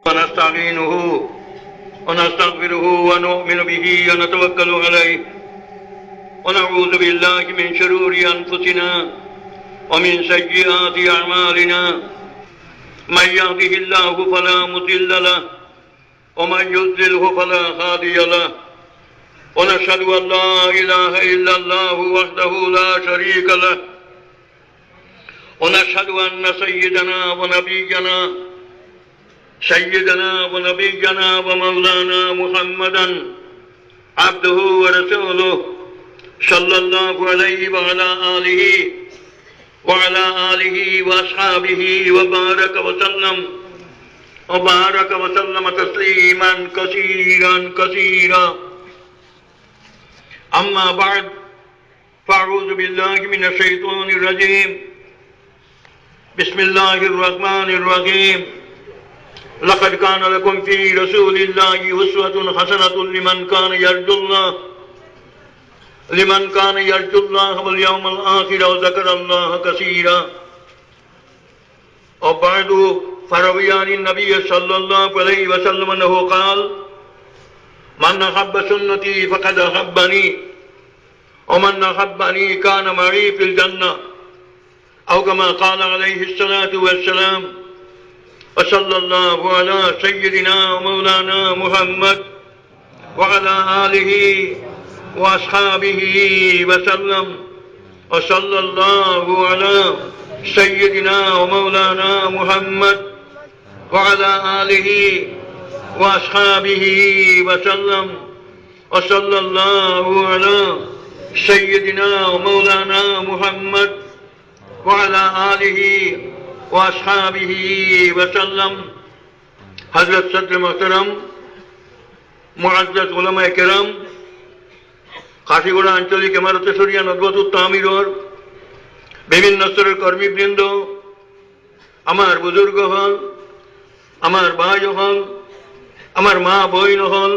ونستعينه ونستغفره ونؤمن به ونتوكل عليه ونعوذ بالله من شرور أنفسنا ومن سيئات أعمالنا من يهده الله فلا مضل له ومن يضلله فلا هادي له ونشهد أن لا إله إلا الله وحده لا شريك له ونشهد أن سيدنا ونبينا ومولانا محمدا عبده ورسوله صلى الله عليه وعلى آله وأصحابه وبارك وسلم تسليما كثيرا أما بعد فأعوذ بالله من الشيطان الرجيم بسم الله الرحمن الرحيم لقد كان لكم في رسول الله أسوة حسنة لمن كان يرجو الله واليوم الآخر وذكر الله كثيرا وبعد فروي عن النبي صلى الله عليه وسلم أنه قال من أحب سنتي فقد أحبني ومن أحبني كان معي في الجنة أو كما قال عليه الصلاة والسلام وصلى الله على سيدنا ومولانا محمد وعلى آله وأصحابه وسلم وصلى الله على سيدنا ومولانا محمد وعلى آله وأصحابه وسلم وصلى الله على سيدنا ومولانا محمد وعلى آله وأصحابه وسلم حضرت صدر محترم মুআজ্জাজ উলামায়ে কেরাম কাশিগোড়া আঞ্চলিক ইমারতে শরিয়া নদওয়াতুত তামিরর বিভিন্ন স্তরের কর্মীবৃন্দ, আমার বুজুর্গ হল, আমার ভাই হল, আমার মা বোন হল,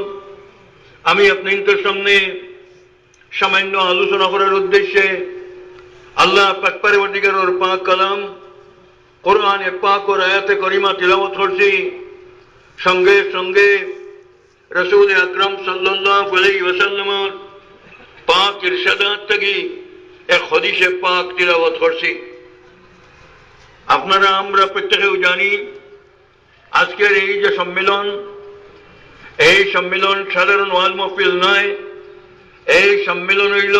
আমি আপনাদের সামনে সামান্য আলোচনা করার উদ্দেশ্যে আল্লাহ পাক পরবর্তীকারের পাক কালাম কোরআনে পাক ও আয়াতে করিমা তিলাওয়াত করছি। সঙ্গে সঙ্গে রাসূল আকরাম সাল্লাল্লাহু আলাইহি ওয়াসাল্লামের পাক ইরশাদাত থেকে এক হাদিসে পাক তিলাওয়াত করছি। আপনারা আমরা প্রত্যেকেও জানি আজকের এই যে সম্মেলন, এই সম্মেলন সাধারণ ওয়াজ মাহফিল নয়। এই সম্মেলন হইল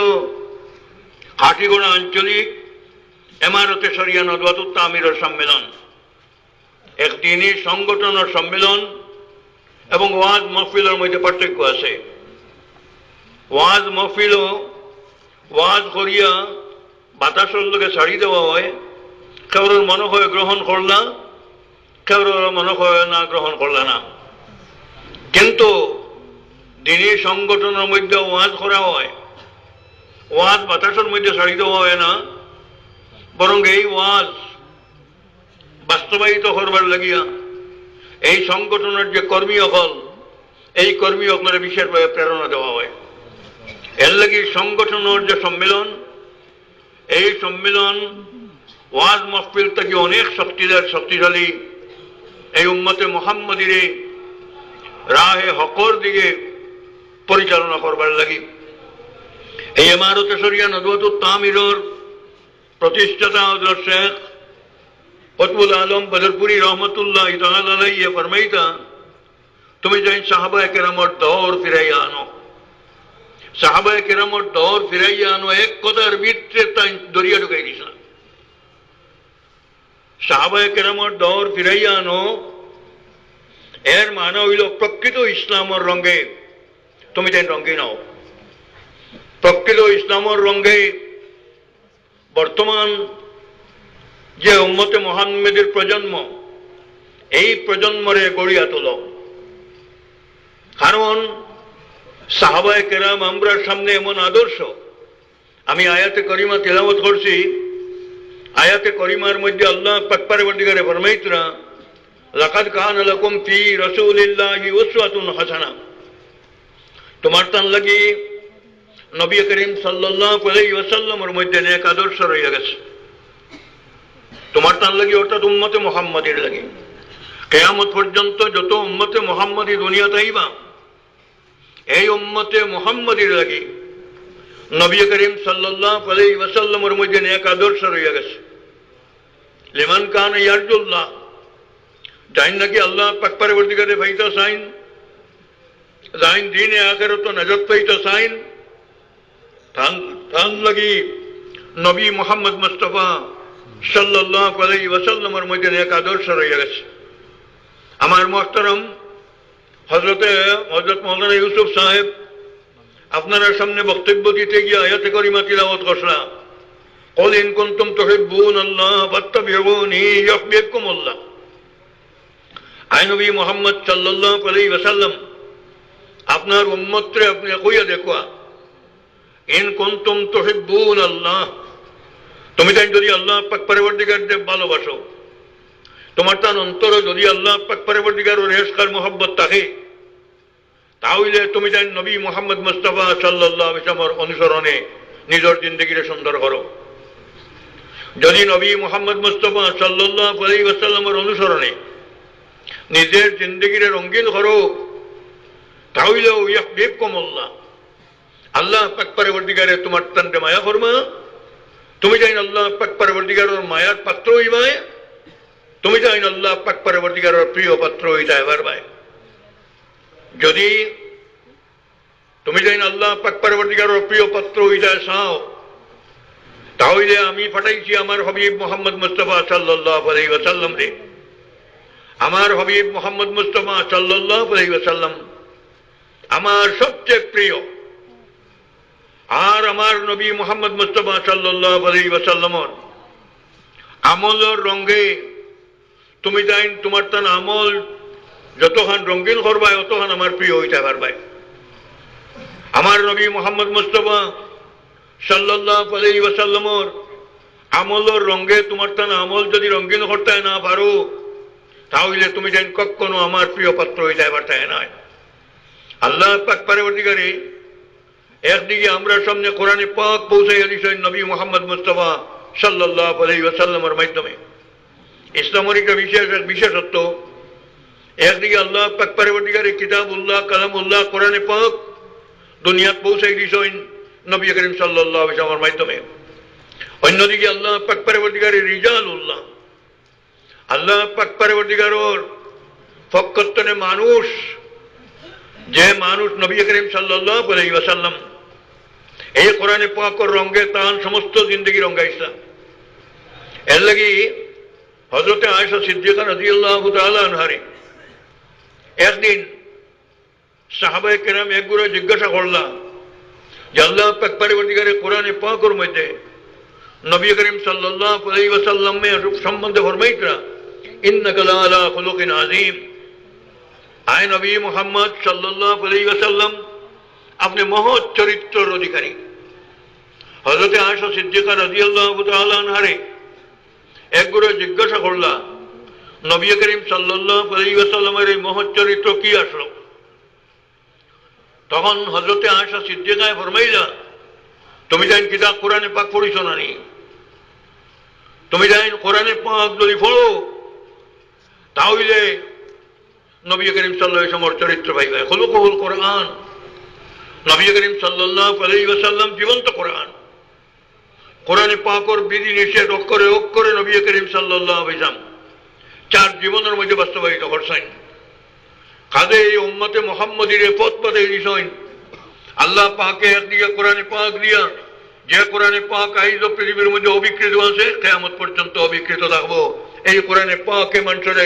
কাঠিগোড়া আঞ্চলিক ইমারতে শরিয়া নদওয়াতুত তামিরের সম্মেলন, এক দিনই সংগঠনের সম্মেলন। এবং ওয়াজ মাহফিলের মধ্যে পার্থক্য আছে। ওয়াজ মাহফিলও ওয়াজ করিয়া বাতাসের লোকে ছাড়ি দেওয়া হয়, কেউর মনে হয় গ্রহণ করলা, কেউর মনে হয় না গ্রহণ করলা না। কিন্তু দিনই সংগঠনের মধ্যে ওয়াজ করা হয়, ওয়াজ বাতাসের মধ্যে ছাড়ি দেওয়া হয় না, বরং এই ওয়াজ বাস্তবায়িত করবার লাগিয়া এই সংগঠনের যে কর্মী হল, এই কর্মী হলের বিশেষভাবে প্রেরণা দেওয়া হয়। এর লাগি সংগঠনের যে সম্মেলন, এই সম্মেলন ওয়াজ মাহফিল থেকে অনেক শক্তিশালী এই উম্মতে মুহাম্মদীরে রাহে হকর দিকে পরিচালনা করবার লাগি। এই ইমারতে শরিয়া নদওয়াতুত তামিরের প্রতিষ্ঠাতা হযরত শেখ কুতুবুল আলম বদরপুরি রহমতুল্লাহ তাআলা আলাইহি ফরমাইতা, তুমি যেন সাহাবায়ে কেরামের দৌর ফিরাইয়া আনো, সাহাবায়ে কেরামের দৌর ফিরাইয়া আনো, এক কথার ভিতরে তাই দরিয়া ঢুকাই দিছ। সাহাবায়ে কেরামের দৌর ফিরাইয়া আনো এর মানে হইল প্রকৃত ইসলামের রঙে তুমি তাই রঙে নাও। প্রকৃত ইসলামের রঙে বর্তমান যে উম্মতে মুহাম্মদের প্রজন্ম, এই প্রজন্মরে গড়িয়া তোল। কারণ সাহাবায়ে কেরাম আমরার সামনে এমন আদর্শ। আমি আয়াতে করিমা তিলাওয়াত করছি, আয়াতে করিমার মধ্যে আল্লাহ পাক পরবর্তীকারে ফরমাইতরা লাকাদ কানা লাকুম ফি রাসূলিল্লাহি উসওয়াতুন হাসানাহ, তোমার তান লাগি নবী করিম সাল্লাল্লাহু আলাইহি ওয়াসাল্লামের মধ্যে নেক আদর্শ রয়ে গেছে। তোমার তার লাগি অর্থাৎ উম্মতে মুহাম্মাদের লাগি। কিয়ামত পর্যন্ত যত উম্মতে মুহাম্মাদি দুনিয়াতে আইবা এই উম্মতে মুহাম্মাদির লাগি নবী করিম সাল্লাল্লাহু আলাইহি ওয়াসাল্লামের মধ্যে এক আদর্শ রয়ে গেছে। লিমান কান ইয়ারজুল্লাহ, যাই নাকি আল্লাহ পাক পরবর্তীকারে পাইতা চাইন, যাইন দিনে আখিরাত নাজাত পাইতা চাইন, তান লাগি নবী মুহাম্মদ মুস্তাফা সাল্লাল্লাহু আলাইহি ওয়াসাল্লামের মধ্যে এক আদর্শ রয়ে গেছে। আমার মুহতারাম হযরত মাওলানা ইউসুফ সাহেব আপনারা সামনে বক্তব্য দিতে গিয়ে আয়াতে কারিমা তিলাওয়াত করলেন, قل إن كنتم تحبون الله فاتبعوني يحببكم الله। আই নবী মুহাম্মদ সাল্লাল্লাহু আলাইহি ওয়াসাল্লাম আপনার উম্মতরে আপনি কইয়া দেখো, ইন কুনতুম তুহিব্বুন আল্লাহ, তুমি তাই যদি আল্লাহ পাক পরবর্তীকারকে ভালোবাসো, তোমার তার অন্তরে যদি আল্লাহ পাক পরবর্তীকারের ইশকার মোহাব্বত থাকে, তাহলে তুমি তাই নবী মুহাম্মদ মুস্তাফা সাল্লাল্লাহু আলাইহি ওয়াসাল্লামের অনুসরণে নিজের জিন্দেগিরে সুন্দর করো। যদি নবী মুহাম্মদ মুস্তাফা সাল্লাল্লাহু আলাইহি ওয়াসাল্লামের অনুসরণে নিজের জিন্দেগিরে রঙিন করো, তাহলে ইয়াহবিবকুমুল্লাহ, আল্লাহ পাক পরবর্তীকারে তোমার তান্তে মায়া করবা, তুমি যাই আল্লাহ পাক পরবর্তীকারের মায়ার পাত্র হইবাই, তুমি যাই আল্লাহ পাক পরবর্তীকারের প্রিয় পাত্র হইতে পারবাই। যদি তুমি যাই আল্লাহ পাক পরবর্তীকারের প্রিয় পাত্র হইতে চাও, তাহলে আমি পাঠাইছি আমার হাবিব মুহাম্মদ মুস্তাফা সাল্লাল্লাহু আলাইহি ওয়াসাল্লাম রে। আমার হাবিব মুহাম্মদ মুস্তাফা সাল্লাল্লাহু আলাইহি ওয়াসাল্লাম আমার সবচেয়ে প্রিয়। আর আমার নবী মুহাম্মদ মুস্তাফা সাল্লাল্লাহু আলাইহি ওয়াসাল্লামের আমলের রঙে তুমি যাই তোমার তান আমল যতখান রঙিন করবাই অতখান আমার প্রিয় হইতে পারবাই। আমার নবী মুহাম্মদ মুস্তাফা সাল্লাল্লাহু আলাইহি ওয়াসাল্লামের আমলের রঙে তোমার তান আমল যদি রঙিন করতে না পারো, তাহলে তুমি যেন কখনো আমার প্রিয় পাত্র হইতে পারতে না। আল্লাহ পাক পরবর্তীকারে একদিকে আমরা সামনে কোরআনে পাক পৌঁছাইয়া দিয়েছেন নবী মুহাম্মদ মুস্তাফা সাল্লাল্লাহু আলাইহি ওয়াসাল্লামের মাধ্যমে। ইসলামের একটা বিশেষত্ব, একদিকে আল্লাহ পাক পরবর্তীকারে কিতাবুল্লাহ কালামুল্লাহ কোরআনে পাক দুনিয়াত পৌঁছাই দিয়েছেন নবী করিম সাল্লাল্লাহু আলাইহি ওয়াসাল্লামের মাধ্যমে। অন্যদিকে আল্লাহ পাক পরবর্তীকারে রিজালুল্লাহ, আল্লাহ পাক পরবর্তীকারের ফকতনে মানুষ, যে মানুষ নবী করিম সাল্লাল্লাহু আলাইহি ওয়াসাল্লাম এই কোরআনে পাকের রঙে তান সমস্ত জিন্দেগি রঙাইছা। এর লাগি হযরতে আয়েশা সিদ্দিকা রাদিয়াল্লাহু তাআলা আনহারে একদিন সাহাবায়ে কেরাম একগুলো জিজ্ঞাসা করলা যে আল্লাহ পাক পরবর্তীকারে কোরআনে পাকের মধ্যে নবী করিম সাল্লাল্লাহু আলাইহি ওয়াসাল্লামের সম্বন্ধে ফরমাইতরা, ইন্নাকা লা আলা খুলুকিন আযীম। আয় নবী মুহাম্মদ সাল্লাল্লাহু আলাইহি ওয়াসাল্লাম আপনি মহৎ চরিত্রের অধিকারী। হযরতে আয়েশা সিদ্দিকা রাদিয়াল্লাহু তাআলা আনহারে একগুলো জিজ্ঞাসা করলা, নবী করিম সাল্লাল্লাহু আলাইহি ওয়াসাল্লামের এই মহৎ চরিত্র কি আসলো? তখন হযরতে আয়েশা সিদ্দিকায় ফরমাইলা, তুমি জানেন কিতাব কোরআনে পাক পড়িছ না নি? তুমি জানেন কোরআনে পাক যদি পড়ো তাহলে নবী করিম সাল্লাল্লাহু আলাইহি ওয়াসাল্লামের চরিত্র পাইবে। খুলুকুল কোরআন, নবী করিম সাল্লাল্লাহু আলাইহি ওয়াসাল্লাম জীবন্ত কোরআন। কোরআনে পাকের বিধি নিষেধ অক্ষরে অক্ষরে নবী করিম সাল্লাল্লাহু আলাইহি ওয়াসাল্লাম চার জীবনের মধ্যে বাস্তবায়িত করছেন। কাজে এই উম্মতে মুহাম্মদীর পথ পথে দিছেন। আল্লাহ পাকে একদিকে কোরআনে পাক দিয়া, যে কোরআনে পাক আইজ পৃথিবীর মধ্যে অবিকৃত আছে, কিয়ামত পর্যন্ত অবিকৃত থাকবো। এই কোরআনে পাকে মানুষের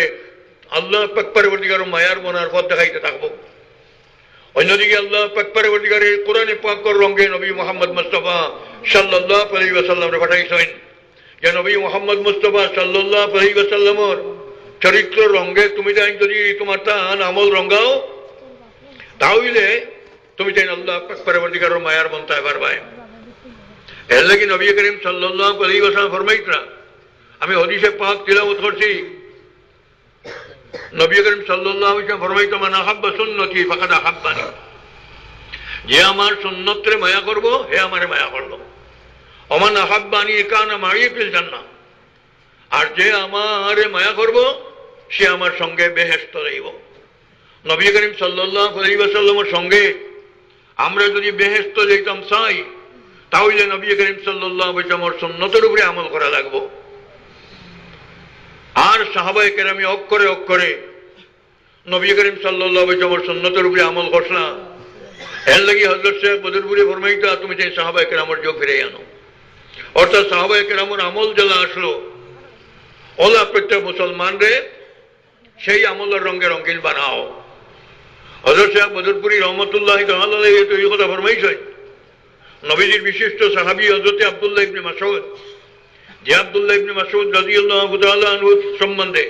আল্লাহ পাক পরবর্তীকার মায়ার মনার পথ দেখাইতে থাকবো। অন্যদিকে আল্লাহ পাক পরবর্তীকার কোরআনে পাকের রঙে নবী মুহাম্মদ মুস্তাফা সাল্লাল্লাহু আলাইহি ওয়াসাল্লামকে পাঠাইছেন, যে নবী মুহাম্মদ মুস্তাফা সাল্লাল্লাহু আলাইহি ওয়াসাল্লামের চরিত্র রঙে তুমি যাই যদি তোমার তান আমল রঙাও, তাহলে তুমি চাই আল্লাহ পাক পরবর্তীকারের মায়ার বন্তায় পারবাই। এর লাগি নবী করিম সাল্লাল্লাহু আলাইহি ওয়াসাল্লাম ফরমাইতরা, আমি হাদিসে পাক তিলাওয়াত করছি, নবী করিম সাল্লাল্লাহু আলাইহি ওয়াসাল্লাম ফরমাইতো, মান আহাব্বা সুন্নতি ফাকাদ আহাব্বানি, যে আমার সুন্নতরে মায়া করব হে আমারে মায়া করলো। ওমান আহাব্বানি কানা মাই ফিল জান্নাহ, আর যে আমারে মায়া করব সে আমার সঙ্গে বেহেশত যাইব। নবী করিম সাল্লাল্লাহু আলাইহি ওয়াসাল্লামের সঙ্গে আমরা যদি বেহেশত যাইতাম চাই, তাহলে নবী করিম সাল্লাল্লাহু আলাইহি ওয়াসাল্লামের সুন্নতের উপরে আমল করা লাগবে। আর সাহাবায়ে কেরামি অক্ষরে অক্ষরে নবী করিম সাল্লাল্লাহু আলাইহি ওয়াসাল্লামের সুন্নতের উপরে আমল করছনা। এর লাগি হযরত শেখ বদরপুরি ফরমাইতা, তুমি যে সাহাবায়ে কেরামের যোগ ফিরে আনো। অর্থাৎ সাহাবায়ে কেরামের আমল যেটা আসলো, ওলা প্রত্যেক মুসলমান রে সেই আমলের রঙে রঙিন বানাও। হযরত শেখ বদরপুরি রহমতুল্লাহি তাআলা আলাইহি তো এই কথা ফরমাইছেন। নবীজির বিশিষ্ট সাহাবী হযরত আব্দুল্লাহ ইবনে মাসউদ, যে আব্দুল্লাহ ইবনে মাসউদ রাদিয়াল্লাহু তাআলা আনহু সম্বন্ধে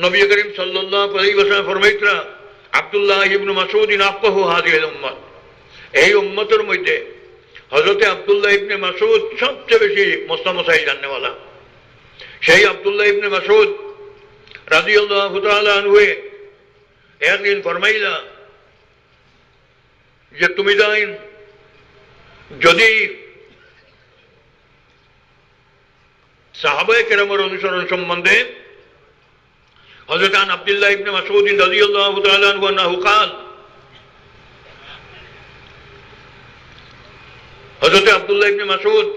নবী করিম সাল্লাল্লাহু আলাইহি ওয়াসাল্লাম ফরমাইতরা, আব্দুল্লাহ ইবনে মাসউদ আফকাহু হাযিহিল উম্মাহ, এই উম্মতের মধ্যে হযরত আব্দুল্লাহ ইবনে মাসউদ সবচেয়ে বেশি মসলা-মসাইল জাননেওয়ালা। সেই আব্দুল্লাহ ইবনে মাসউদ রাদিয়াল্লাহু তাআলা আনহু একদিন ফরমাইলা যে তুমি জান যদি সাহাবায়ে কেরামের অনুসরণ সম্বন্ধে হযরত আব্দুল্লাহ ইবনে মাসউদ রাদিয়াল্লাহু তাআলা আনহু আন্নাহু قال, হযরত আব্দুল্লাহ ইবনে মাসউদ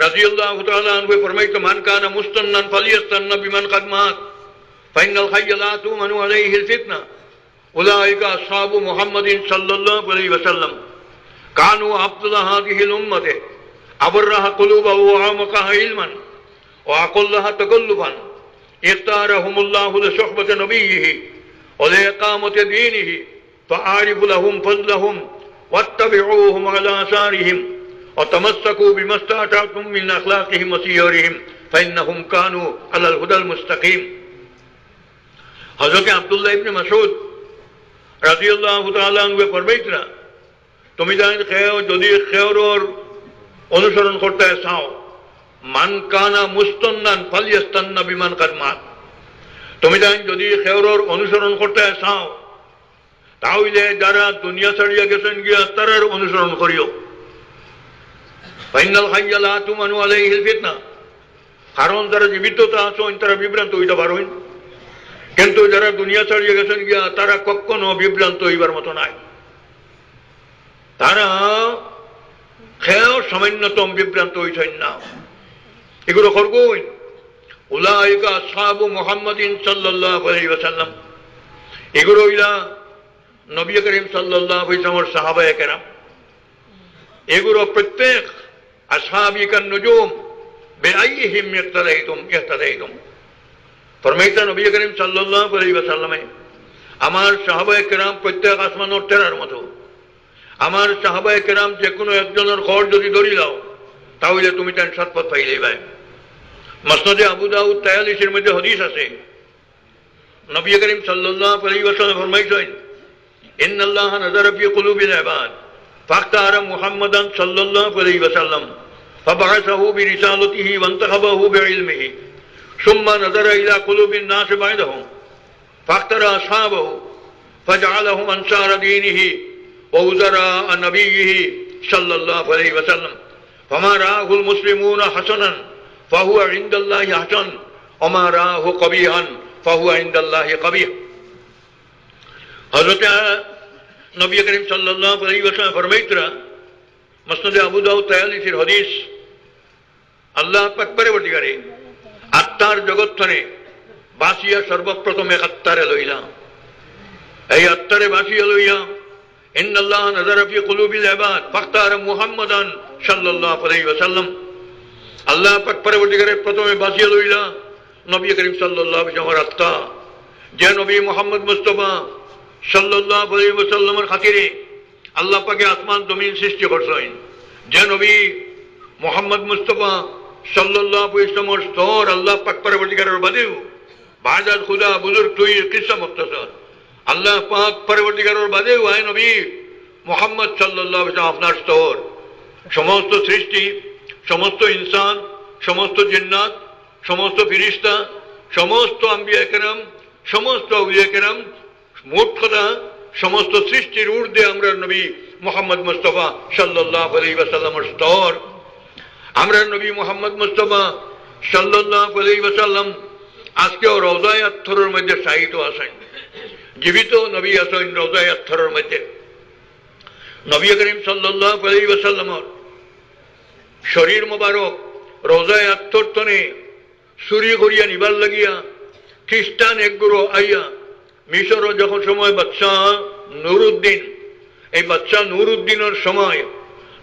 রাদিয়াল্লাহু তাআলা আনহু ফরমাইতো, মান কানা মুস্তান্নান ফালিয়াস্তান্না বিমান কাদ মাত ফাইনাল হাইয়া লা তুমানু আলাইহিল ফিতনা উলাইকা আসহাবু মুহাম্মাদিন সাল্লাল্লাহু আলাইহি ওয়াসাল্লাম কানু আফদাল হাযিহিল উম্মতি আবরাহা কুলুবাহু ওয়া আমাকাহা ইলমান ওয়া আকাল্লাহা তাকাল্লুফান ইখতারাহুমুল্লাহু লিসুহবাতি নবিয়্যিহি ওয়া লিইকামাতি দীনিহি ফাআরিফু লাহুম ফাদলাহুম ওয়াত্তাবিউহুম আলা আসারিহিম ওয়া তামাসসাকু বিমাস্তাতা'তুম মিন আখলাকিহিম ওয়া সিয়ারিহিম ফাইন্নাহুম কানু আলাল হুদাল মুস্তাকিম। হযরত আব্দুল্লাহ ইবনে মাসউদ রাদিয়াল্লাহু তাআলা আনহু ফরমাইতরা, তুমি জানেন যদি খেয়রের অনুসরণ করতে চাও, মান কানা মুস্তান্নান ফালিয়াস্তান্না বিমান কাদ মাত, তুমি জানেন যদি খেয়রের অনুসরণ করতে চাও তাহলে যারা দুনিয়া ছাড়িয়া গেছেন গিয়া তারার অনুসরণ করিও। ফাইনাল হাইয়া লা তুমানু আলাইহিল ফিতনা, কারণ যারা জীবিততা আছেন তারা বিভ্রান্ত হইতে পারেন, কিন্তু যারা দুনিয়া ছাড়িয়ে গেছেন গিয়া তারা কখনো বিভ্রান্ত হইবার মতো নাই। তারা খেয়েও সামান্যতম বিভ্রান্ত হইছেন না। এগুলো করবেন উলাইকা আসহাবু মুহাম্মাদিন সাল্লাল্লাহু আলাইহি ওয়াসাল্লাম, এগুলো হইলা নবী করিম সাল্লাল্লাহু আলাইহি ওয়াসাল্লামের সাহাবায়ে কেরাম। এগুলো প্রত্যেক আসহাবিকান নুজুম বিআইহিম ইহতাদাইতুম। ফরমাইতা নবী করিম সাল্লাল্লাহু আলাইহি ওয়াসাল্লামে, আমার সাহাবায়ে কেরাম প্রত্যেক আসমানের তারার মতো। আমার সাহাবায়ে কেরাম যে কোনো একজনের খবর যদি ধরি দাও তাহলে তুমি তার সৎপথ পাইলেই ভাই। মুসনাদে আবু দাউদ 43 এর মধ্যে হাদিস আছে, নবী করিম সাল্লাল্লাহু আলাইহি ওয়াসাল্লাম ফরমাইছেন, ইন্নাল্লাহা নাযারা ফি কুলুবিল ইবাদ ফাখতারা মুহাম্মাদান সাল্লাল্লাহু আলাইহি ওয়াসাল্লাম ফাবা'আসাহু বিরিসালাতিহি ওয়া ইনতাখাবাহু বিইলমিহি ثم نظر إلى قلوب الناس بعدهم فاختار أصحابه فجعلهم أنصار دينه ووزراء نبيه صلى الله عليه وسلم فما رآه المسلمون حسنا فهو عند الله حسن وما رآه قبيحا فهو عند الله قبيح. حضرت নবী করিম সাল্লাল্লাহু আলাইহি ওয়াসাল্লাম ফরমাইতরা, মুসনাদে আবু দাউদ 43 এর হাদিস, আল্লাহ পাক পরবর্তীকারে আত্মার জগৎখানে বাসিয়া সর্বপ্রথমে আত্মারে লইলা। এই আত্মারে বাসিয়া লইয়া ইন্নাল্লাহা নাযারা ফি কুলুবিল ইবাদ ফাখতারা মুহাম্মাদান সাল্লাল্লাহু আলাইহি ওয়াসাল্লাম। আল্লাহ পাক পরবর্তীকারে প্রথমে বাসিয়া লইলা নবী করিম সাল্লাল্লাহু আলাইহি ওয়াসাল্লামের আত্মা, যে নবী মুহাম্মদ মুস্তাফা সাল্লাল্লাহু আলাইহি ওয়াসাল্লামের খাতিরে আল্লাহ পাকে আসমান জমিন সৃষ্টি করছেন। যে নবী মুহাম্মদ মুস্তাফা সাল্লাল্লাহু আলাইহি ওয়াসাল্লামের স্তর আল্লাহ পাক পরবর্তীকারের বাদেও বাজার খুদা বুজুর্গ তুই কিসা মুখতাসার আল্লাহ পাক পরবর্তীকারের বাদেও আয় নবী মুহাম্মদ সাল্লাল্লাহু আলাইহি ওয়াসাল্লাম আপনার স্তর। সমস্ত সৃষ্টি, সমস্ত ইনসান, সমস্ত জিন্নাত, সমস্ত ফিরিস্তা, সমস্ত আম্বিয়া কেরাম, সমস্ত আউলিয়া কেরাম, মোট কথা সমস্ত সৃষ্টির ঊর্ধ্বে আমরা নবী মুহাম্মদ মুস্তাফা সাল্লাল্লাহু আলাইহি ওয়াসাল্লামের স্তর। আমরা নবী মুহাম্মদ মুস্তাফা সাল্লাল্লাহু আলাইহি ওয়াসাল্লাম আজকেও রওজায়ে আত্থরের মধ্যে শাহিদ আছেন, জীবিত নবী আছেন রওজায়ে আত্থরের মধ্যে। নবী করিম সাল্লাল্লাহু আলাইহি ওয়াসাল্লামের শরীর মোবারক রওজায়ে আত্থর তনে চুরি করিয়া নিবার লাগিয়া খ্রিস্টান একগুরো আইয়া মিশর যখন সময় বাদশা নুরউদ্দিন, এই বাদশা নুরউদ্দিনের সময়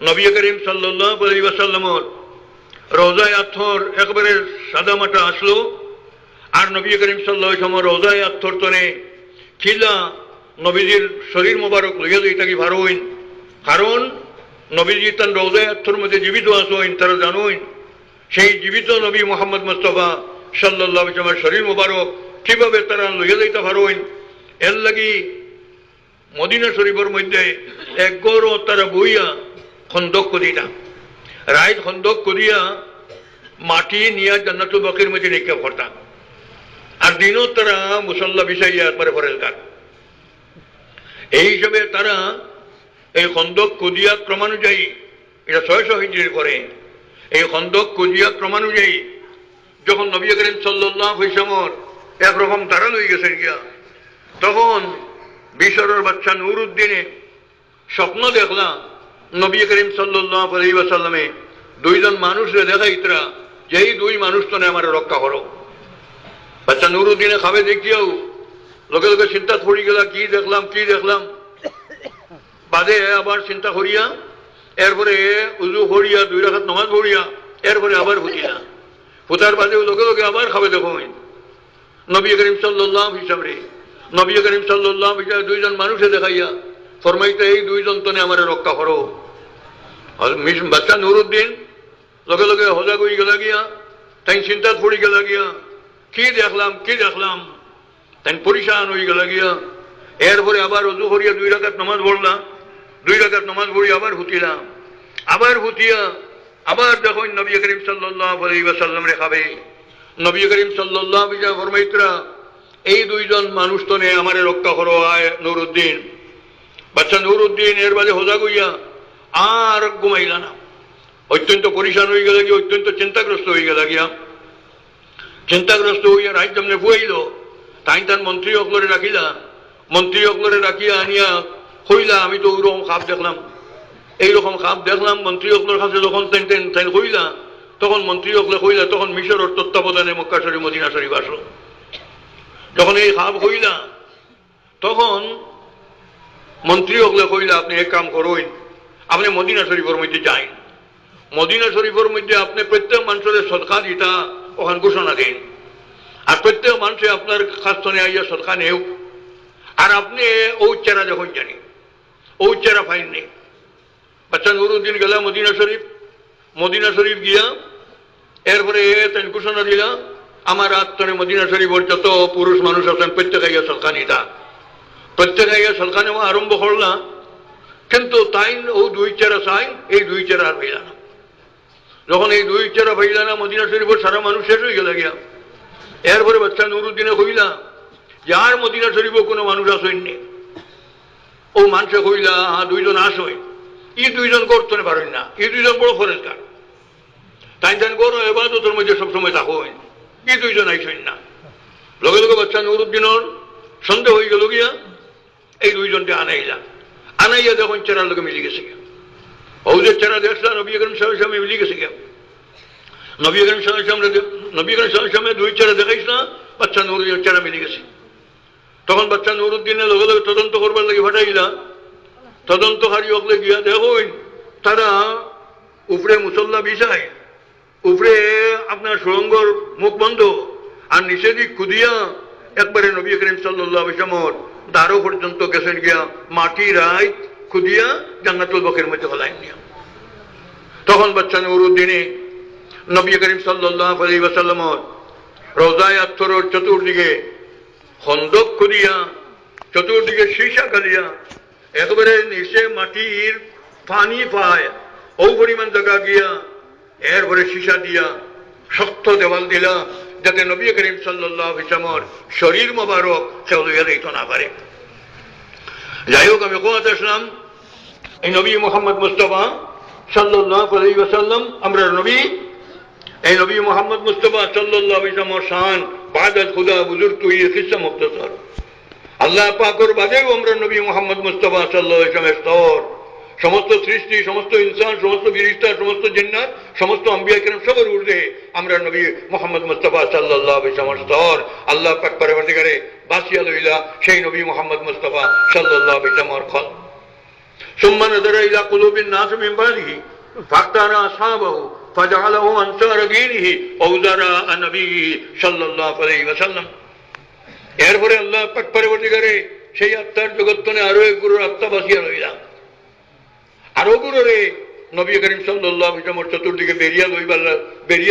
নবী করিম সাল্লাল্লাহু আলাইহি ওয়াসাল্লামের রওজায়ে আত্থর একবারে সাদামাটা আসলো। আর নবী করিম সাল্লাল্লাহু আলাইহি ওয়াসাল্লাম রওজায়ে আত্থর তনে খিলা নবীজির শরীর মোবারক লইয়া যাইতাকি ভারোইন, কারণ নবীজি তার রওজায়ে আত্থর মধ্যে জীবিত আসেন। তারা জানোইন সেই জীবিত নবী মুহাম্মদ মুস্তাফা সাল্লাল্লাহু আলাইহি ওয়াসাল্লামের শরীর মোবারক কিভাবে তারা লইয়া যাইতা ভারোইন। এর লাগি মদিনা শরীফের মধ্যে এক গৌর তারা বইয়া খন্দক করিয়া রাইত খন্দক করিয়া মাটি নিয়ে জান্নাতুল বাকির মধ্যে নিক্ষেপ করতাম। আর দিনও তারা মুসল্লা বিছাইয়া একবারে ফরেজগার। এই হিসাবে তারা এই খন্দক কুদিয়া ক্রমানুযায়ী, এটা 600 হিজরির পরে, এই খন্দক কুদিয়া ক্রমানুযায়ী যখন নবী করিম সাল্লাল্লাহু আলাইহি ওয়াসাল্লাম একরকম তারা লই গেছেন গিয়া, তখন মিশরের বাদশা নুরউদ্দিনে স্বপ্ন দেখলা নবী করিম সাল্লাল্লাহু আলাইহি ওয়াসাল্লামে দুইজন মানুষরে দেখাইতরা যে এই দুই মানুষ তো আমার রক্ষা করো। বাচ্চা নুরউদ্দিনে খাবে দেখিয়াও লোকে লোকে চিন্তা পড়ি গেলা, কি দেখলাম কি দেখলাম। বাদে আবার চিন্তা করিয়া এরপরে উজু করিয়া 2 রাকাত নামাজ পড়িয়া এরপরে আবার ফুটিলা, ফুটার বাদে লোকে লোকে আবার খাবে দেখো নবী করিম সাল্লাল্লাহু আলাইহি ওয়াসাল্লাম। নবী করিম সাল্লাল্লাহু আলাইহি ওয়াসাল্লাম দুইজন মানুষে দেখাইয়া ফরমাইতে এই দুইজন তনে আমার রক্ষা করো। বাচ্চা নুরউদ্দিন লগে লগে হজা হয়ে গেলা গিয়া, তাই চিন্তা পড়ি গেলা গিয়া, কি দেখলাম কি দেখলাম, তাই পরিশান হয়ে গেলা গিয়া। এরপরে আবার উজু করিয়া 2 রাকাত নামাজ পড়লাম, 2 রাকাত নামাজ পড়ি আবার হুতিলাম, আবার হুতিয়া আবার দেখুন নবী করিম সাল্লাল্লাহু আলাইহি ওয়াসাল্লাম রে খাবে। নবী করিম সাল্লাল্লাহু আলাইহি ওয়াসাল্লাম ফরমাইতরা এই দুইজন মানুষ তো নে আমারে রক্ষা করো আয় নুরউদ্দিন। বাচ্চা নুরউদ্দিন এর বাদে হোজা গইয়া আর ঘুমাইলা না, অত্যন্ত পরিশান হয়ে গেল গিয়া, অত্যন্ত চিন্তাগ্রস্ত হয়ে গেল গিয়া। চিন্তাগ্রস্ত হইয়া রাত যেমনে বুয়াইল, তাই তার মন্ত্রী অকলরে রাখিলা, মন্ত্রী অকলরে রাখিয়া আনিয়া কইলা আমি তো ওইরকম খাপ দেখলাম, এইরকম খাপ দেখলাম। মন্ত্রী অকলের কাছে যখন তাই কইলা, তখন মন্ত্রী অকলে কইলা, তখন মিশরের তত্ত্বাবধানে মক্কা শরীফ মদিনা শরীফ আসলো। যখন এই খাপ কইলা, তখন মন্ত্রী অকলে কইলা আপনি এক কাম করুন, আপনি মদিনা শরীফের মধ্যে যাই, মদিনা শরীফের মধ্যে আপনি প্রত্যেক মানুষের সদকা দিতা ওখান ঘোষণা দেন, আর প্রত্যেক মানুষে আপনার কাস্তনে আইয়া সদকা নেও। আর আপনি ঔচ্চারা যখন জানি ঔচ্চারা ফাইন নেই। বাচ্চা নুরউদ্দিন গেলা মদিনা শরীফ, মদিনা শরীফ গিয়া এরপরে তাই ঘোষণা দিলা আমার আত্মনে মদিনা শরীফের যত পুরুষ মানুষ আছেন প্রত্যেক আইয়া সদকা নিতা, প্রত্যেক আইয়া সদকা নেওয়া আরম্ভ করলাম। কিন্তু তাই ও 2 চেরা চাই, এই 2 চেরা আর পাইলা না। যখন এই 2 চেরা পাইলা না, মদিনা শরীফের সারা মানুষ শেষ হয়ে গেল গিয়া। এরপরে বাচ্চা নুরউদ্দিনে কইলা যে আর মদিনা শরীফও কোনো মানুষ আসেননি। ও মানুষে কইলা হ্যাঁ 2 জন আসই, এই 2 জন করতে পারেন না, এই 2 জন বড় ফরেজগার, তাই তাই করো এবাদতের মধ্যে সবসময় থাকো, এই 2 জন আইসেন না। লগে লগে বাচ্চা নুরউদ্দিনের সন্দেহ হয়ে গেল গিয়া, এই 2 জনকে আনাইলা, আনাইয়া দেখুন চেরার লোকে মিলি গেছে গিয়া। হৌজের চেরা দেখলাম নবী করিম সাল্লাল্লাহু আলাইহি ওয়াসাল্লাম মিলি গেছে গিয়া। নবী করিম সাল্লাল্লাহু আলাইহি ওয়াসাল্লাম 2 চেরা দেখাইছ না, বাচ্চা নুরউদ্দিনের চেরা মিলি গেছে। তখন বাচ্চা নুরউদ্দিনের লগে লগে তদন্ত করবার লাগে ফাটাইলা। তদন্তকারী ওগুলো গিয়া দেখুন তারা উপরে মুসল্লা বিছায়, উপরে আপনার সুরঙ্গর মুখ বন্ধ, আর নিচে দিক কুদিয়া একবারে নবী করিম সাল্লাল্লাহু আলাইহি ওয়াসাল্লাম দ্বারও পর্যন্ত গেছেন গিয়া, মাটি রায় খুদিয়া জান্নাতুল বাকির মধ্যে ফেলাই নিয়া। তখন বাচ্চা নুরউদ্দিনে নবী করিম সাল্লাল্লাহু আলাইহি ওয়াসাল্লাম রওজায়ে আত্থরের চতুর্দিকে খন্দক খুদিয়া, চতুর্দিকে সীসা কালিয়া, একবারে নিচে মাটির পানি পায় ও পরিমাণ জায়গা গিয়া এরপরে সীসা দিয়া শক্ত দেওয়াল দিলা, যাতে নবী করিম সাল্লাল্লাহু আলাইহি ওয়াসাল্লামের শরীর মোবারক কেউ লইয়া যাইতে না পারে। যাই হোক, আমি কথা আসলাম এই নবী মুহাম্মদ মুস্তাফা সাল্লাল্লাহু আলাইহি ওয়াসাল্লাম আমরা নবী, এই নবী মোহাম্মদ মুস্তাফা সাল্লাল্লাহু আলাইহি ওয়াসাল্লাম শান বাদাল খুদা বুজুর্গ তো এই কিসসা মুখতাসার আল্লাহ পাকের বাদেও আমরা নবী মোহাম্মদ মুস্তাফা সাল্লাল্লাহু আলাইহি ওয়াসাল্লামের স্তর সমস্ত সৃষ্টি সমস্ত ইনসান সমস্ত ফেরেশতা সমস্ত জিন্নাত সমস্ত আম্বিয়া কিরাম সবার ঊর্ধ্বে আমরা নবী মুহাম্মদ মুস্তাফা সাল্লাল্লাহু আলাইহি ওয়াসাল্লামের স্তর আল্লাহ পাক পরবর্তীকারে বাসিয়া লইলা সেই নবী মুহাম্মদ মুস্তাফা সাল্লাল্লাহু আলাইহি ওয়াসাল্লামের খল সুম্মা নাযারা ইলা কুলুবিন নাস মিন বাদিহি ফাক্তারা আসহাবাহু ফাজআলাহু আনসার দীনিহি ওয়াউজারা নবীহি সাল্লাল্লাহু আলাইহি ওয়াসাল্লাম এরপরে আল্লাহ পাক পরবর্তীকারে সেই আত্মার জগৎতনে আরো এক গুরুর আত্মা বাসিয়া লইলা আরো গুরুরে নবী করিম সাল্লাল্লাহু আলাইহি ওয়াসাল্লাম চতুর্দিকে বেরিয়া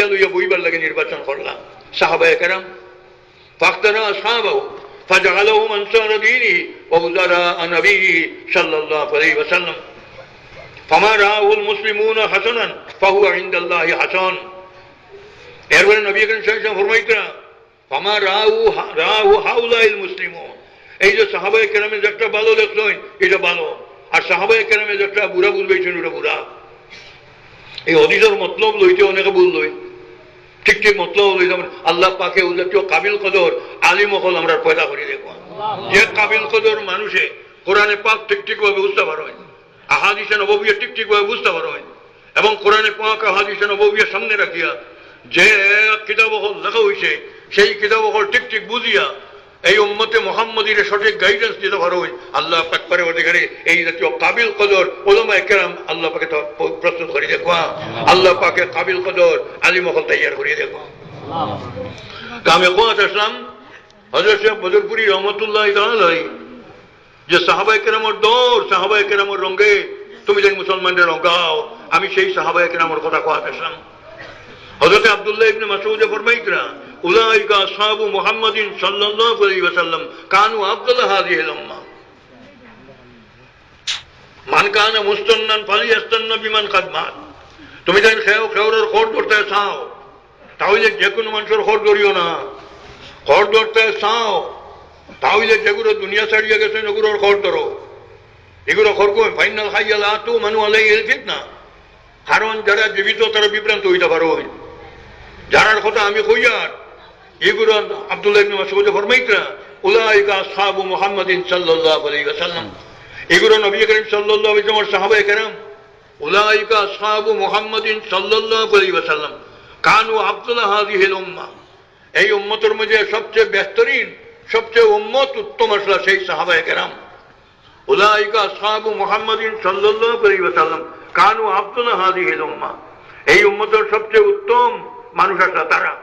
লইয়া বইবার লাগে নির্বাচন করলাম সাহাবায়ে কেরাম ফাক্তারা আসহাবাহু ফাজআলাহু আনসার দীনিহি ওয়াউজারা নবীহি সাল্লাল্লাহু আলাইহি ওয়াসাল্লাম ফামা রাআহুল মুসলিমুনা হাসানান ফাহুয়া ইনদাল্লাহি হাসান এরপরে নবী করিম সাল্লাল্লাহু আলাইহি ওয়াসাল্লাম ফরমাইতরা ফামা রাআহু হাউলাইল মুসলিমুন এই যে সাহাবায়ে কেরামের একটা ভালো দেখলেন এটা ভালো আর সাহাবায়ে কেরামের একটা বুড়া বুঝবেছেন ওটা বুড়া এই হদিসের মতলব লইতে অনেকে ভুল লই ঠিক ঠিক মতলব লই যেমন আল্লাহ পাকে উল্লেখ্য কাবিল কদর আলিম হল আমরা পয়দা করে দেখো যে কাবিল কদর মানুষে কোরআনে পাক ঠিক ঠিকভাবে বুঝতে পারেন আহাদিসে নববিয়া ঠিক ঠিকভাবে বুঝতে পারেন এবং কোরআনে পাক আহাদিসে নববিয়া সামনে রাখিয়া যে কিতাব হল লেখা হয়েছে সেই কিতাব হল ঠিক ঠিক বুঝিয়া এই উম্মতে মুহাম্মদীর সঠিক গাইডেন্স দিতে পারেন আল্লাহ পাক পরবর্তীকারে এই জাতীয় কাবিল কদর উলামায়ে কেরাম আল্লাহ পাকে প্রস্তুত করে দেখো আল্লাহ পাকে কাবিল কদর আলিম হল তৈয়ার করে দেখো কামে কোয়াত আসলাম হযরত শেখ বদরপুরি রহমাতুল্লাহি তাআলা যে সাহাবায়ে কেরামের দৌড় সাহাবায়ে কেরামের রঙে তুমি যেন মুসলমানদের রঙাও আমি সেই সাহাবায়ে কেরামের কথা কোয়াত আসলাম হযরত আব্দুল্লাহ ইবনে মাসউদ ফরমাইতরা উলাইকা আসহাবু মুহাম্মাদিন সাল্লাল্লাহু আলাইহি ওয়াসাল্লাম কানু আফদাল হাযিহিল উম্মাহ মান কানা মুস্তান্নান ফালিয়াস্তান্না বিমান কাদ মাত তুমি যেন খেওরের খোর ধরতে চাও তাহলে যে কোনো মানুষের খোর ধরিও না খোর ধরতে চাও তাহলে যেগুলো দুনিয়া ছাড়িয়ে গেছে এগুলোর খোর ধরো এগুলো খোর কই ফাইনাল হাইয়াল আতু মানু আলাইহিল ফিতনা কারণ যারা জীবিত তারা বিভ্রান্ত হইতে পারো যারার কথা আমি কইয়ার এগুলো আব্দুল্লাহ ইবনে মাসউদ ফরমাইতরা উলাইকা আসহাবু মুহাম্মাদিন সাল্লাল্লাহু আলাইহি ওয়াসাল্লাম এগুলো নবী করিম সাল্লাল্লাহু আলাইহি ওয়াসাল্লামের সাহাবায়ে কেরাম উলাইকা আসহাবু মুহাম্মাদিন সাল্লাল্লাহু আলাইহি ওয়াসাল্লাম কানু আফদাল হাযিহিল উম্মাহ এই উম্মতের মধ্যে সবচেয়ে বেহতরিন সবচেয়ে উম্মত উত্তম আসলা সেই সাহাবায়ে কেরাম উলাইকা আসহাবু মুহাম্মাদিন সাল্লাল্লাহু আলাইহি ওয়াসাল্লাম কানু আফদাল হাযিহিল উম্মাহ এই উম্মতের সবচেয়ে উত্তম মানুষ আসলা তারা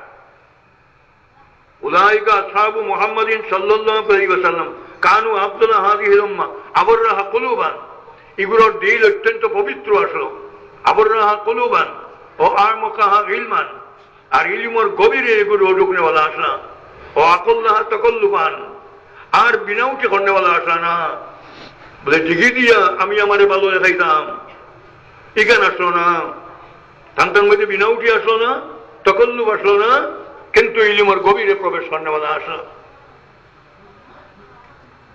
উলাইকা আসহাবু মুহাম্মাদিন সাল্লাল্লাহু আলাইহি ওয়াসাল্লাম কানু আফদাল হাযিহিল উম্মাহ আবররাহা কুলুবান এগুলোর দিল অত্যন্ত পবিত্র আসলো আবররাহা কুলুবান ও আরমাকাহা ইলমান আর ইলমের গভীরে এগুলো ঢুকনেওয়ালা আসলা ও আকল্লাহা তাকাল্লুবান আর বিনাউটি করনেওয়ালা আসলা না বলে ডিগ্রি দিয়া আমি আমারে ভালো দেখাইতাম এখানে আসলো না তান্তার মধ্যে বিনাউটি আসলো না তাকাল্লুব আসলো না কিন্তু ইলমের গভীরে প্রবেশ করনেওয়ালা আসলা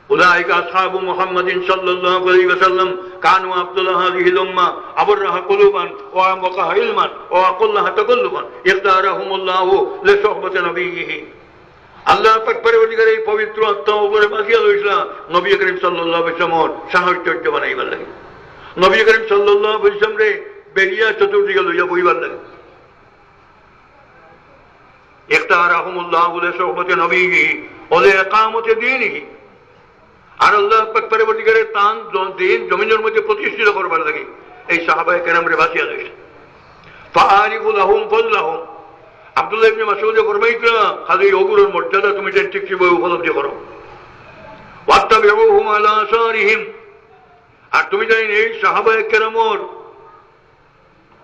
উলাইকা আসহাবু মুহাম্মাদিন সাল্লাল্লাহু আলাইহি ওয়াসাল্লাম কানু আফদাল হাযিহিল উম্মাহ আবররাহা কুলুবান ওয়া আমকাহা ইলমান ওয়া আকাল্লাহা তাকাল্লুবান ইখতারাহুমুল্লাহু লিসুহবাতি নবিয়্যিহি আল্লাহ পাক পরবর্তীকারে এই পবিত্র আত্মা উপরে বাসিয়া লইলা নবী করিম সাল্লাল্লাহু আলাইহি ওয়াসাল্লামের সাহচর্য বানাইবার লাগে নবী করিম সাল্লাল্লাহু আলাইহি ওয়াসাল্লাম রে বেরিয়া চতুর্দিকে লইয়া বইবার লাগে ইখতারাহুমুল্লাহু লিসুহবাতি নবিয়্যিহি ওয়া লিইকামাতি দীনিহি আর আল্লাহ পাক পরবর্তীকারে তান দিন জমিনের মধ্যে প্রতিষ্ঠিত করবার লাগে এই সাহাবায়ে কেরামরে বাঁচিয়া লইছে ফাআরিফু লাহুম ফাযলাহুম আব্দুল্লাহ ইবনে মাসউদ ফরমাইতরা খালি ওগুলোর মর্যাদা তুমি যেন ঠিক ঠিকভাবে উপলব্ধি করো ওয়াত্তাবিউহুম আলা আসারিহিম আর তুমি জানেন এই সাহাবায়ে কেরামর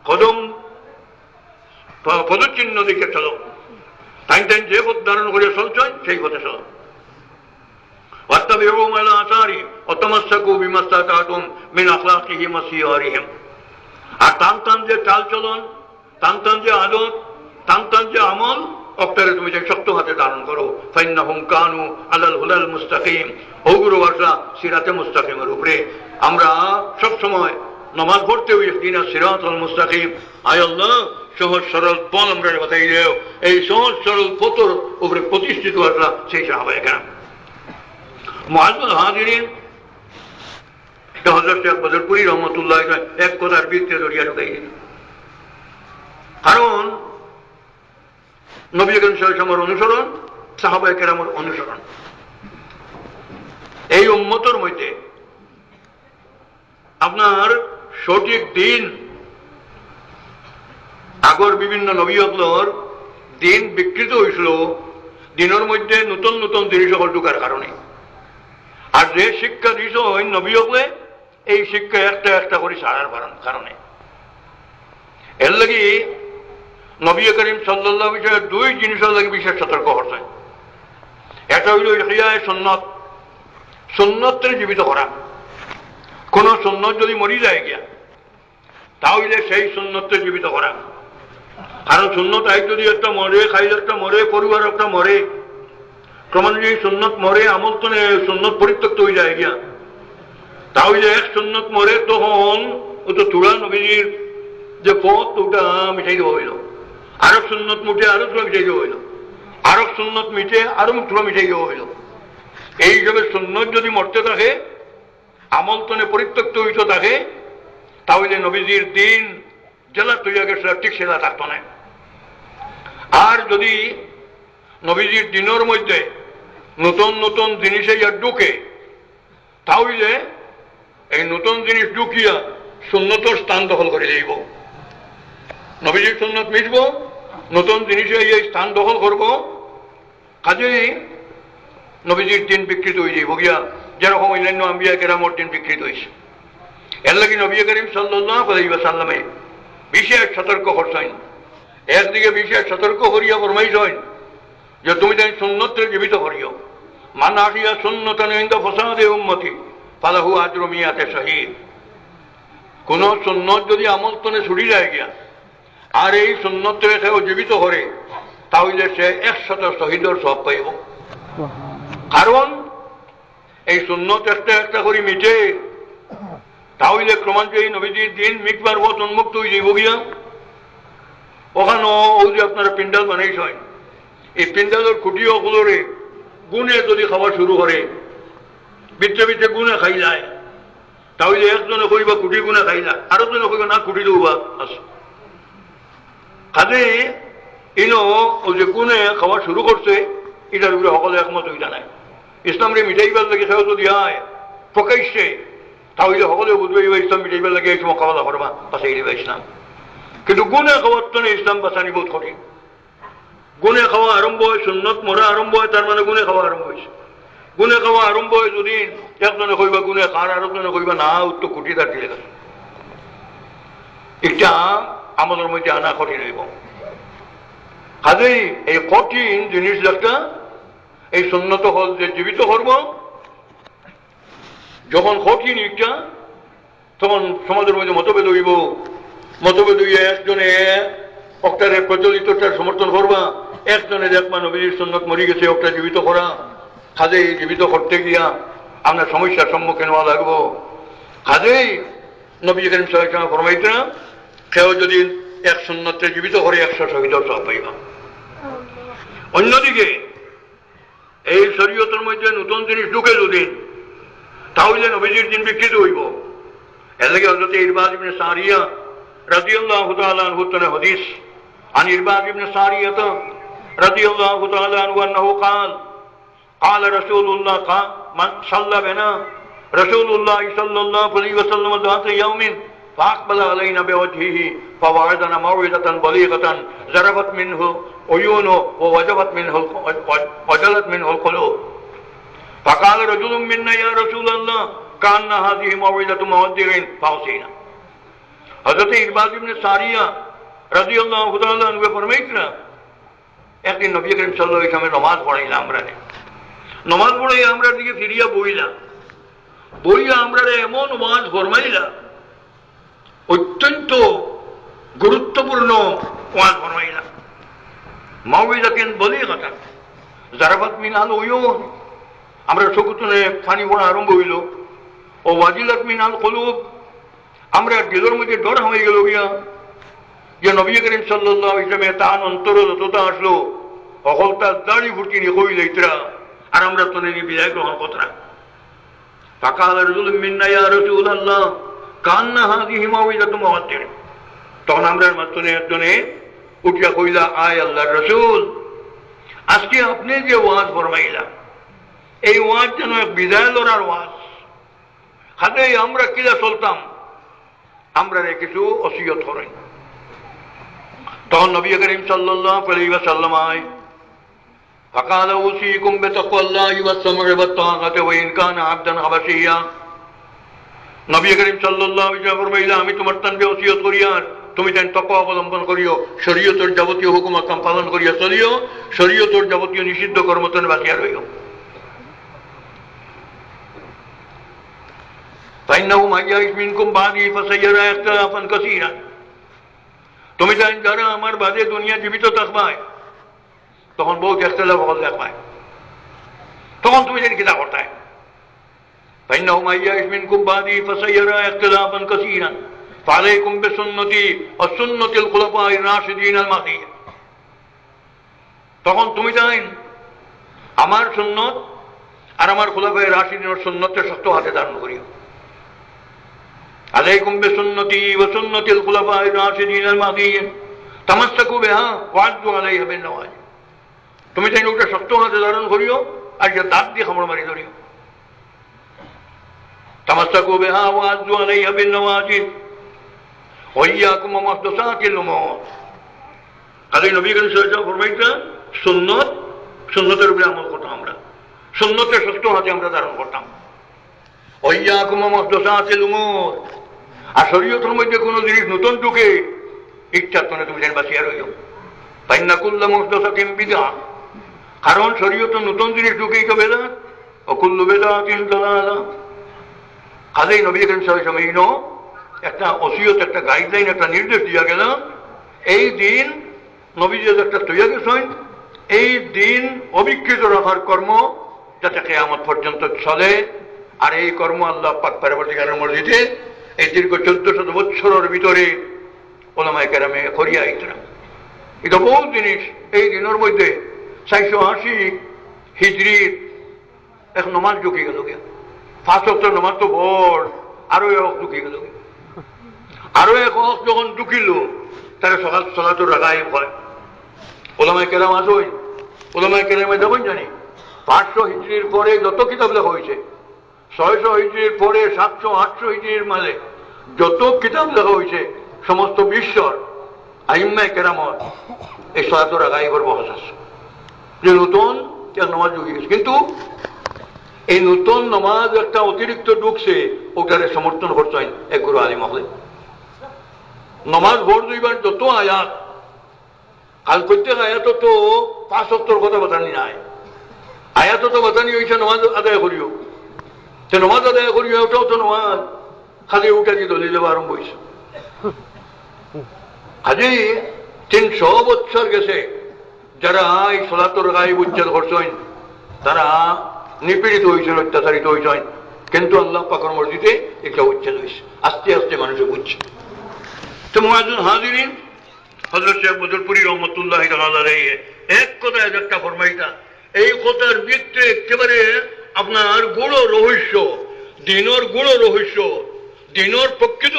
কদম পদচিহ্ন দিকে চলো তাই যে পথ ধারণ করে চলছেন সেই পথে চলো واتبعوهم على آثارهم وتمسكوا بما استطعتم من أخلاقهم وسيرهم আর টান যে চাল চলন টান যে আদত টান যে আমল অক্টারে তুমি যে শক্ত হাতে ধারণ করো ফাইন্নাহুম কানু আলাল হুদাল মুস্তাকিম ওগুলো আসলা সিরাতে মুস্তাকিমের উপরে আমরা সব সময় নামাজ পড়তে হই দিনা সিরাতুল মুস্তাকিম আয় আল্লাহ সহজ সরল পথ আমরা বাতাই দেও এই সহজ সরল পথের উপরে প্রতিষ্ঠিত আসলা সেই সাহাবায়ে কেরাম মুআজ্জাল হাজিরিন হযরত শেখ বদরপুরি রহমাতুল্লাহ এক কথার ভিত্তিতে জড়িয়ে ঢুকাই দিলেন কারণ নবী করিম সাল্লাল্লাহু আলাইহি ওয়াসাল্লামের অনুসরণ সাহাবায়ে কেরামের অনুসরণ এই উম্মতের মধ্যে আপনার সঠিক দিন আগর বিভিন্ন নবীর দিন বিকৃত হয়েছিল দিনের মধ্যে নতুন নতুন জিনিস সকল ঢুকার কারণে আর যে শিক্ষা দিয়েছ ওই নবী হলে এই শিক্ষা একটা একটা করে সারার কারণে এর লাগি নবী করিম সাল্লাল্লাহু আলাইহি ওয়াসাল্লাম দুই জিনিসের লাগি বিশেষ সতর্ক করছেন একটা হইল ইহইয়ায়ে সুন্নাত সুন্নতকে জীবিত করা কোন সুন্নত যদি মরি যায় গিয়া তাহলে সেই সুন্নতকে জীবিত করা কারণ সুন্নত আই যদি একটা মরে খাইল একটা মরে পরিবার একটা মরে ক্রমান্বয়ে সুন্নত মরে আমল তো সুন্নত পরিত্যক্ত হয়ে যায় গিয়া তাহলে এক সুন্নত মরে তখন ও তো চূড়া নবীজির যে পথ ওটা মিটাই দেওয়া হইল আরো সুন্নত মুঠে আরো চূড়া মিটাই দেওয়া হইল আরো সুন্নত মিটে আরো চূড়া মিটাই দেওয়া হইল এই হিসাবে সুন্নত যদি মরতে থাকে আমল তনে পরিত্যক্ত হইতে থাকে তাহলে নবীজির দিন জেলা তৈরি গেছে ঠিক সেটা থাকতো না আর যদি নবীজির দিনের মধ্যে নতুন নতুন জিনিসে ঢুকে তাহলে এই নতুন জিনিস ঢুকিয়া সুন্নতর স্থান দখল করে যাইব নবীজির সুন্নত মিটব নতুন জিনিসে এই স্থান দখল করব কাজেই নবীজির দিন বিকৃত হয়ে যাইব গিয়া যেরকম অন্যান্য আম্বিয়া কেরামর দিন বিকৃত হয়েছে এর লাগি নবী করিম সাল্লাল্লাহু আলাইহি ওয়াসাল্লামে বিশেষ সতর্ক করছেন একদিকে বিশেষ সতর্ক করিয়া ফরমাইছেন যে তুমি তাই সুন্নতকে জীবিত করিও মান আহিয়া সুন্নতান ইনদা ফাসাদে উম্মতি ফালাহু আজরু মিয়াতে শহীদ কোন সুন্নত যদি আমল তনে ছুটি যায় গিয়া আর এই সুন্নতকে কেউ জীবিত করে তাহলে সে 100 শহীদের সব পাইব কারণ এই সুন্নত একটা একটা করে মিটে তাহলে ক্রমান্বয়ে নবীজির দিন মিটবার পথ উন্মুক্ত হয়ে যাইব গিয়া ওখানে ওই যে আপনারা পিন্ডাল বানাইছেন এই পিন্ডালের খুঁটি ওগুলোরে গুনে যদি খাওয়া শুরু করে বিচ্ছে বিচ্ছে গুনে খাইলায় তাহলে একজনে কইবা কুটি গুনে খাইলা আরো জনে কইবা না কুটি দেবা আস কাজে ইনো ওই যে গুনে খাওয়া শুরু করছে এটার উপরে সকলে একমত হইলা নাই ইসলামরে মিটাইবার লাগে সেও যদি হয় প্রকাশ্যে তাহলে সকলে বুঝবে ইসলাম মিটাইবার লাগে এই মোকাবেলা করবা বাঁচাই দেবে ইসলাম কিন্তু গুনে খাওয়ার তো ইসলাম বাঁচানি বোধ কঠিন গুনে খাওয়া আরম্ভ হয় সুন্নত মরা আরম্ভ হয় তার মানে গুনে খাওয়া আরম্ভ হয়েছে গুনে খাওয়া আরম্ভ হয় যদি একজনে কইবা গুনে খার আরেকজনে কইবা না উত্তর কুটি তার দিলে গেছে এটা আমাদের মধ্যে আনা কঠিন হইব কাজেই এই কঠিন জিনিস একটা এই সুন্নত হল যে জীবিত করব যখন কঠিন একটা তখন সমাজের মধ্যে মতভেদ হইব মতভেদ হইয়া একজনে অক্টারে প্রচলিতটার সমর্থন করবা একজনে দেখবা নবীর সুন্নত মরি গেছে একটা জীবিত করা কাজেই জীবিত করতে গিয়া আমরা সমস্যার সম্মুখীন হওয়া লাগবো কাজেই নবী করিম সাল্লাল্লাহু আলাইহি ওয়াসাল্লাম ফরমাইতেন কেউ যদি এক সুন্নতে জীবিত করে 100 শহীদের সওয়াব পাইবা অন্যদিকে এই শরীয়তের মধ্যে নতুন জিনিস ঢুকে যদি তাহলে নবীজির দিন বিকৃত হইব এর লাগে হযরত ইরবাদ ইবনে সারিয়া রাদিয়াল্লাহু তাআলা আনহু থেকে হাদিস عن ইরবাদ ইবনে সারিয়া রাদিয়াল্লাহু তাআলা আনহু আন্নাহু قال قال رسول الله من صلى بنا رسول الله صلى الله عليه وسلم ذات يوم فأقبل علينا بوجهه فوعدنا موعظة بليغة ضربت منه عيون وجلت منه القلوب فقال رجل منا يا رسول الله كأن هذه موعظة مودع فأوصينا حضرت ইরবাদ ইবনে সারিয়া রাদিয়াল্লাহু তাআলা আনহু ফরমাইতেন একদিন নবী করিম সাল্লাল্লাহু আলাইহি ওয়াসাল্লাম নামাজ পড়াইলাম আমরা নমাজ পড়ে আমরা দিকে ফিরিয়া বইলা আমরা এমন ওয়াজ ফরমাইলা অত্যন্ত গুরুত্বপূর্ণ ওয়াজ ফরমাইলা মাউইজাতেন বলিগাতান জারাবাত মিনাল উয়ুন আমরা চকুতনে পানি পড়া আরম্ভ হইল ও ওয়াজিলাত মিনাল কুলুব আমরা দিলের মধ্যে ডর হয়ে গেল গিয়া যে নবী করিম সাল্লাল্লাহু আলাইহি ওয়াসাল্লাম তান অন্তর যতটা আসলো অকলটা দাড়ি ফুটিনি কই লইতরা আর আমরা তো নিয়ে বিদায় গ্রহণ করতাম ফাকাল রাজুলুম মিন্না ইয়া রাসূলুল্লাহ কান্না হাযিহি মাউইযাতু মুআদ্দিন তখন আমরা মাত্রনে একজনে উঠিয়া কইলা আয় আল্লাহর রাসূল আজকে আপনি যে ওয়াজ ফরমাইলা এই ওয়াজ যেন এক বিদায় লড়ার ওয়াজ হাতে আমরা কিলা চলতাম আমরা কিছু ওসিয়ত করেন তখন নবী করিম সাল্লাল্লাহু আলাইহি ওয়াসাল্লাম আয় فقال اوصيكم بتقوى الله والسمع والطاعه وان كان عبدا حبشيا নবী করিম সাল্লাল্লাহু আলাইহি ওয়াসাল্লাম ফরমাইলা আমি তোমার তনবে ওসিয়ত করি আর তুমি যেন তাকওয়া অবলম্বন করিও শরীয়তের যাবতীয় হুকুম আহকাম পালন করিয়া চলিও শরীয়তের যাবতীয় নিষিদ্ধ কর্ম থেকে বাঁচিয়া রইও فإنه من يعش منكم بعدي فسيرى اختلافا كثيرا তুমি জান যারা আমার বাদে দুনিয়া জীবিত থাকবায় তখন বহুত ইখতিলাফ হল দেখবায় তখন তুমি জানি কিতা করতে فإنه من يعش منكم بعدي فسيرى اختلافا كثيرا فعليكم بسنتي وسنة الخلفاء الراشدين المهديين তখন তুমি জানেন আমার সুন্নত আর আমার খুলাফায়ে রাশিদিনের সুন্নতের শক্ত হাতে ধারণ করিও عليكم بسنتي وسنة الخلفاء الراشدين المهديين تمسكوا بها وعضوا عليها بالنواجذ তুমি তাই ওটা শক্ত হাতে ধারণ করিও আর যে দাঁত দিয়ে খামড় মারি ধরিও تمسكوا بها وعضوا عليها بالنواجذ وإياكم ومحدثات الأمور কাজেই নবী করিম সাল্লাল্লাহু আলাইহি ওয়াসাল্লাম ফরমাইতা সুন্নতের উপরে আমল করতাম আমরা সুন্নতের শক্ত হাতে আমরা ধারণ করতাম ওয়াইয়াকুম মুহদাসাতিল উমুর আর শরীয়তের মধ্যে কোনো জিনিস নতুন ঢুকে ইচ্ছা তো তুমি যেন বাঁচিয়া রইও ফাইন্না কুল্লু মুহদাসাতিন বিদআ কারণ শরীয়তের নতুন জিনিস ঢুকেই তো বেদাত ও কুল্লু বিদআতিন দালালা কাজেই নবী করিম সাল্লাল্লাহু আলাইহি ওয়াসাল্লাম একটা ওসিয়ত একটা গাইডলাইন একটা নির্দেশ দিয়া গেল এই দিন নবীজি একটা তৈরি গেছেন এই দিন অবিকৃত রাখার কর্ম যাতে কিয়ামত পর্যন্ত চলে আর এই কর্ম আল্লাহ পাক পরবর্তীকালের মর্জিতে এই দীর্ঘ 1400 বছরের ভিতরে উলামায়ে কেরামে করিয়া আইতরা এটা বহু জিনিস এই দিনের মধ্যে 480 হিজরির এক নমাজ ঢুকে গেল গিয়া 5 ওয়াক্ত নমাজ তো বড় আরো এক ঢুকে গেল আরো এক ওয়াক্ত যখন ঢুকিল তারা সকাল সালাতুর রাগায় হয় উলামায়ে কেরাম আসই উলামায়ে কেরামে যখন জানি 500 হিজরির পরে যত কিতাব লেখা হয়েছে 600 হিজরির পরে 700 800 হিজরির মাঝে যত কিতাব লেখা হয়েছে সমস্ত বিশ্বর আইম্মায়ে কেরামত এই সালাতুর রাগায় করবো হাসাস যে নতুন নামাজ ঢুকে গেছে কিন্তু এই নতুন নামাজ একটা অতিরিক্ত ঢুকছে ওটারে সমর্থন করছেন এক গুরু আলিম হলে নামাজ ভোর দুইবার যত আয়াত কাল প্রত্যেক আয়াত তো 5 ওয়াক্তর কথা বাতানি নাই আয়াত তো বাতানি হয়েছে নামাজ আদায় করিও সে নামাজ আদায় করিও ওটাও তো নামাজ খালি ওটা দিয়ে দলিল আরম্ভ হয়েছে কাজে 300 বছর গেছে যারা এই সালাতুর গায়েব উচ্ছেদ করছেন তারা নিপীড়িত হয়েছেন অত্যাচারিত হয়েছেন কিন্তু আল্লাহ পাকের মর্জিতে এটা উচ্ছেদ হয়েছে আস্তে আস্তে মানুষে বুঝছে তো মুআজ্জিন হাজিরিন হযরত শেখ বদরপুরি রহমাতুল্লাহি তাআলা আলাইহি এক কথায় একটা ফরমাইতা এই কথার ভিতরে একেবারে আপনার গুড় রহস্য দিনের গুড় রহস্য দিনের প্রকৃত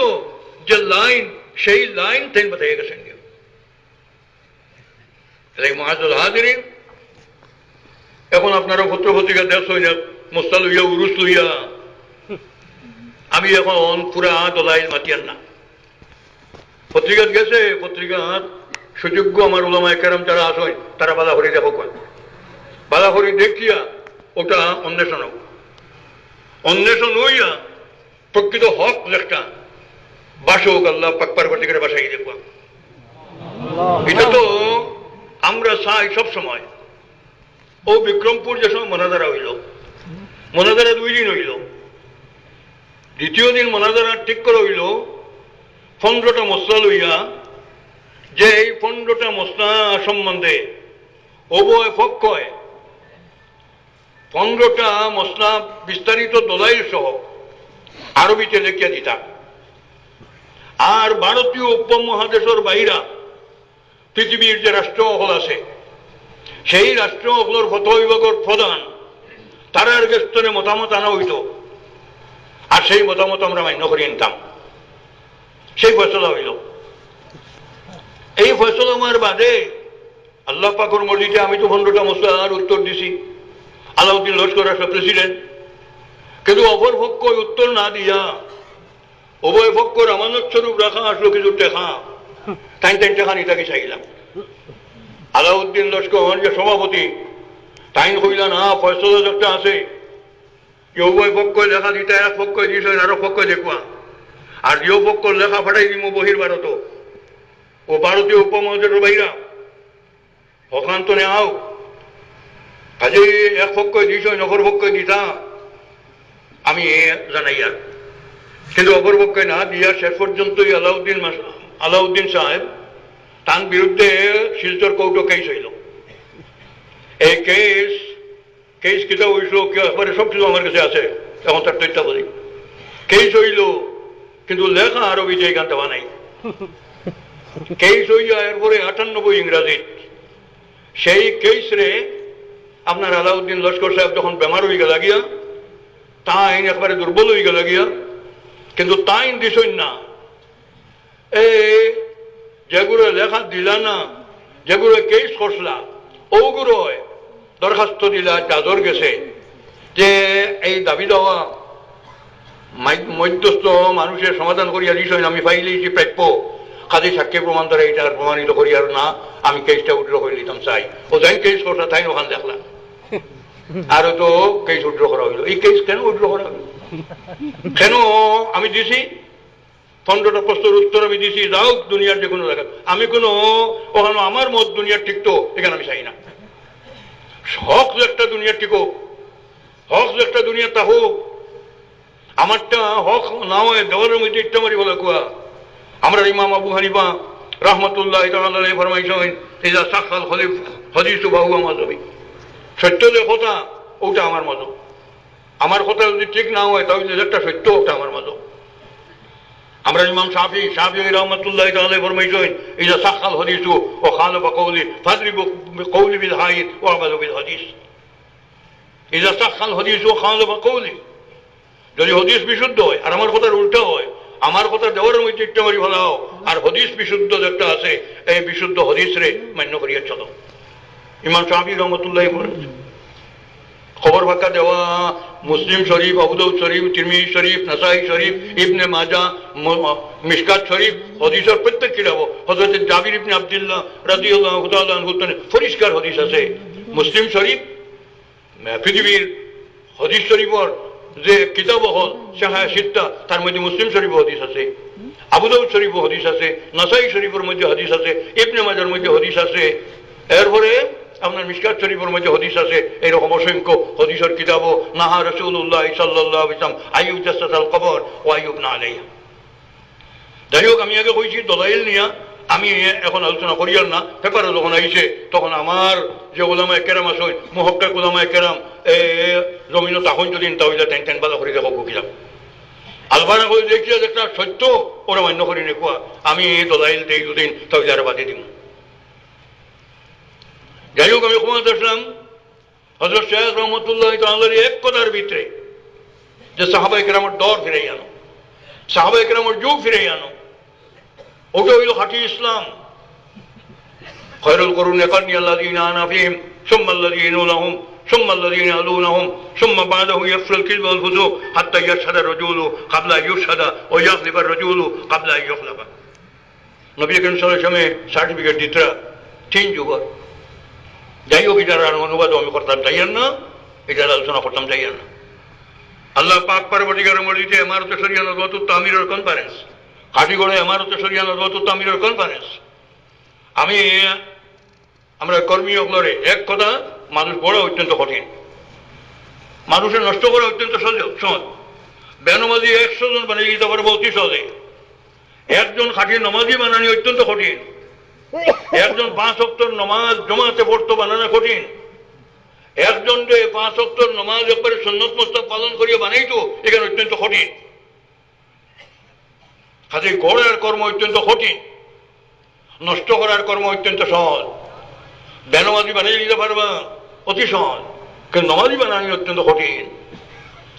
যে লাইন সেই লাইন তেন বাতাই গেছেন মুআজ্জিন হাজিরিন এখন আপনারা পত্র পত্রিকা দেশ হই না মোস্তাল হইয়া উরুস লইয়া আমি এখন পুরা দলাইল মাতিয়ান না পত্রিকাত গেছে পত্রিকাত সুযোগ্য আমার উলামায়ে কেরাম যারা আসেন তারা বালাহরি দেখো কয় বালাহরি দেখিয়া ওটা অন্বেষণ হইয়া প্রকৃত হক লেখটা বাসক আল্লাহ পাক পরবর্তীকালে বাসাই দেখবা এটা তো আমরা চাই সব সময় ও বিক্রমপুর যে সময় মোনাজারা হইল মোনাজারা 2 দিন হইল দ্বিতীয় দিন মোনাজারা ঠিক করে হইল 15টা মসলা লইয়া যে এই 15টা মসলা সম্বন্ধে উভয় পক্ষয় 15টা মসলা বিস্তারিত দলাইল সহ আরবিতে লেখিয়া দিতা আর ভারতীয় উপমহাদেশের বাইরা পৃথিবীর যে রাষ্ট্র অকল আছে সেই রাষ্ট্র অকলের ফতোয়া বিভাগের প্রধান তারার গেস্তনে মতামত আনা হইত আর সেই মতামত আমরা মান্য করে নিতাম সেই ফয়সলা হইল এই ফয়সলা আমার বাদে আল্লাহ পাকের মর্জিতে আমি তো 15টা মসলার উত্তর দিছি আলাউদ্দিন লস্কর আসলে প্রেসিডেন্ট কিন্তু অপর পক্ষ উত্তর না দিয়া উভয় পক্ষর আমানত স্বরূপ রাখা আসলো কিছু টেকা টাইম টেকা নিতাকে চাইলাম আলাউদ্দিন লস্কর যে সভাপতি টাইম কইলা না ফয়সলা একটা আছে যে উভয় পক্ষ লেখা দিতে এক পক্ষ দিস আরো পক্ষ দেখবা আর যে পক্ষ লেখা ফাটাই দিব বহির ভারত ও ভারতীয় উপমহাদেশের বাইরা ওখান তো নেও কাজে এক পক্ষ দিস অপর পক্ষ দিতা আমি জানাই আর কিন্তু অপর পক্ষে না দিয়া শেষ পর্যন্তই আলাউদ্দিন সাহেব তার বিরুদ্ধে শিলচর কৌটো কেস হইল এই কেস কিতা হইল একবারে সব কিছু আমার কাছে আছে এখন তার তথ্য বলি কেস হইল কিন্তু লেখা আরো বিজয় গান দেওয়া নাই কেস হইয়া এরপরে 98 ইংরাজি সেই কেস রে আপনার আলাউদ্দিন লস্কর সাহেব যখন বেমার হয়ে গেল গিয়া তা আইন একবারে দুর্বল হয়ে গেল গিয়া কিন্তু তাই দিছই না এই যেগুলো লেখা দিলা না যেগুলো কেস করছলা ওগুলো দরখাস্ত দিলা জাজর গেছে যে এই দাবি দেওয়া মধ্যস্থ মানুষের সমাধান করিয়া দিছই আমি পাইলেছি প্রাপ্য খাদি সাক্ষী প্রমাণ দ্বারা এটা প্রমাণিত করি আর না আমি কেসটা উড্র করে নিতাম চাই ও যাই কেস করছে তাই ওখান দেখলাম আরো তো কেস উড্র করা হইল এই কেস কেন উড্র করা হইল কেন আমি দিছি 15টা প্রশ্নের উত্তর আমি দিছি যাও দুনিয়ার যে কোনো জায়গা আমি কোনো ওখানে আমার মত দুনিয়ার টিকতো এখানে আমি চাই না হক একটা দুনিয়ার টিকো হক একটা দুনিয়া তা হোক আমারটা হক না হয় দেওয়ার মধ্যে ইচ্ছা মারি বলে কুয়া আমরা ইমাম আবু হানিফা রহমতুল্লাহ ফরমাইছেন ইজা সাখাল খলিফ হদিস বাহু মাযহাবি সত্য যে কথা ওটা আমার মত আমার কথা যদি ঠিক না হয় তাহলে যেটা সত্য ওটা আমার মত আমরা ইমাম শাফি রহমতুল্লাহ ফরমাইছেন ইজা সাখাল হদিস ও খালাফা কওলি ফাদরিবু বিকওলি বিল হাইদ ওয়া আমালু বিল হাদিস ইজা সাখাল হদিস ও খালাফা কওলি যদি হদিস বিশুদ্ধ হয় আর আমার কথার উল্টা হয় আমার কথা দেওয়ার মধ্যে ইচ্ছা মারি ভালো আর হদিস বিশুদ্ধ যেটা আছে এই বিশুদ্ধ হদিস রে মান্য করিয়া চলো ইমাম শাফি রহমতুল্লাহ খবর ফাঁকা দেওয়া মুসলিম শরীফ আবু দাউদ শরীফ তিরমিজি শরীফ নাসাই শরীফ ইবনে মাজা মিশকাত শরীফ হদিসের প্রত্যেক কিতাব হযরত জাবির ইবনে আব্দুল্লাহ রাদিয়াল্লাহু তাআলা আনহু পরিষ্কার হদিস আছে মুসলিম শরীফ পৃথিবীর হদিস শরীফর যে কিতাব হল শাহা সিত্তা তার মধ্যে মুসলিম শরীফ হদিস আছে আবু দাউদ শরীফ হদিস আছে নাসাই শরীফের মধ্যে হদিস আছে ইবনে মাজার মধ্যে হদিস আছে এরপরে আপনার মিশকাত শরীফের মধ্যে হদিস আছে এরকম অসংখ্য হদিসের কিতাব নাহা রাসূলুল্লাহ সাল্লাল্লাহু আলাইহি ওয়াসাল্লাম আইয়ুব জাসাসাল কবর ওয়া আইয়ুবনা আলাইহা যাই হোক আমি আগে কইছি দলাইল নিয়া আমি এখন আলোচনা করি আর না পেপারে যখন আইছে তখন আমার যে ওলামায়ে কেরাম আছে মুহাক্কিক ওলামায়ে কেরাম জমিনত তখন যদি তাহলে টেন ভালো করে দেখো কিলাম আলবানা করে দেখিয়া একটা সত্য ওরা মান্য করি নেকুয়া আমি দলাইল দেই দুদিন তাহলে আর বাদে দিব যাই হোক আমি ক্ষমা আসলাম হযরত শাহ রহমতুল্লাহ তাআলার এক কথার ভিতরে যে সাহাবায়ে কেরামের দর ফিরে আনো সাহাবায়ে কেরামের যুগ ফিরে আনো ওটা হইল খাঁটি ইসলাম খায়রুল কুরুনি কারনি আল্লাযীনা আনা ফীহিম সুম্মা আল্লাযীনা ইয়ালুনহুম সুম্মা আল্লাযীনা ইয়ালুনহুম সুম্মা বা'দাহু ইয়াফসুল কিযব ওয়াল ফুজুক হাত্তা ইয়াশহাদা রাজুলু ক্বাবলা ইউশহাদা ওয়া ইয়াখলিফা রাজুলু ক্বাবলা ইউখলাফা নবী করিম সাল্লাল্লাহু আলাইহি ওয়াসাল্লাম সার্টিফিকেট দিতরা 3 যুগর যাই হোক এটার অনুবাদ আমি করতাম চাই না এটার আলোচনা করতাম চাই না আল্লাহ পাক পরবর্তীকার মর্জিতে ইমারত শরিয়া নদওয়াত তামিরের কনফারেন্স কাঠিগড়ে ইমারত শরিয়া নদওয়াত তামিরের কনফারেন্স আমরা কর্মী অগ্লরে এক কথা মানুষ বড় অত্যন্ত কঠিন মানুষের নষ্ট করা অত্যন্ত সহজ বেনমাজি 100 জন বানিয়ে দিতে পারবো অতি সহজে একজন খাঁটি নমাজি বানানি অত্যন্ত কঠিন একজন 5 ওয়াক্তের নামাজ জমাতে পড়তে বানানো কঠিন একজন যে 5 ওয়াক্তের নামাজ একবারে সুন্নত মুস্তাহাব পালন করিয়া বানাইতো এখানে অত্যন্ত কঠিন কাজে গড়ার কর্ম অত্যন্ত কঠিন, নষ্ট করার কর্ম অত্যন্ত সহজ। বেনামাজি বানিয়ে নিতে পারবা অতি সহজ, কিন্তু নমাজি বানানি অত্যন্ত কঠিন।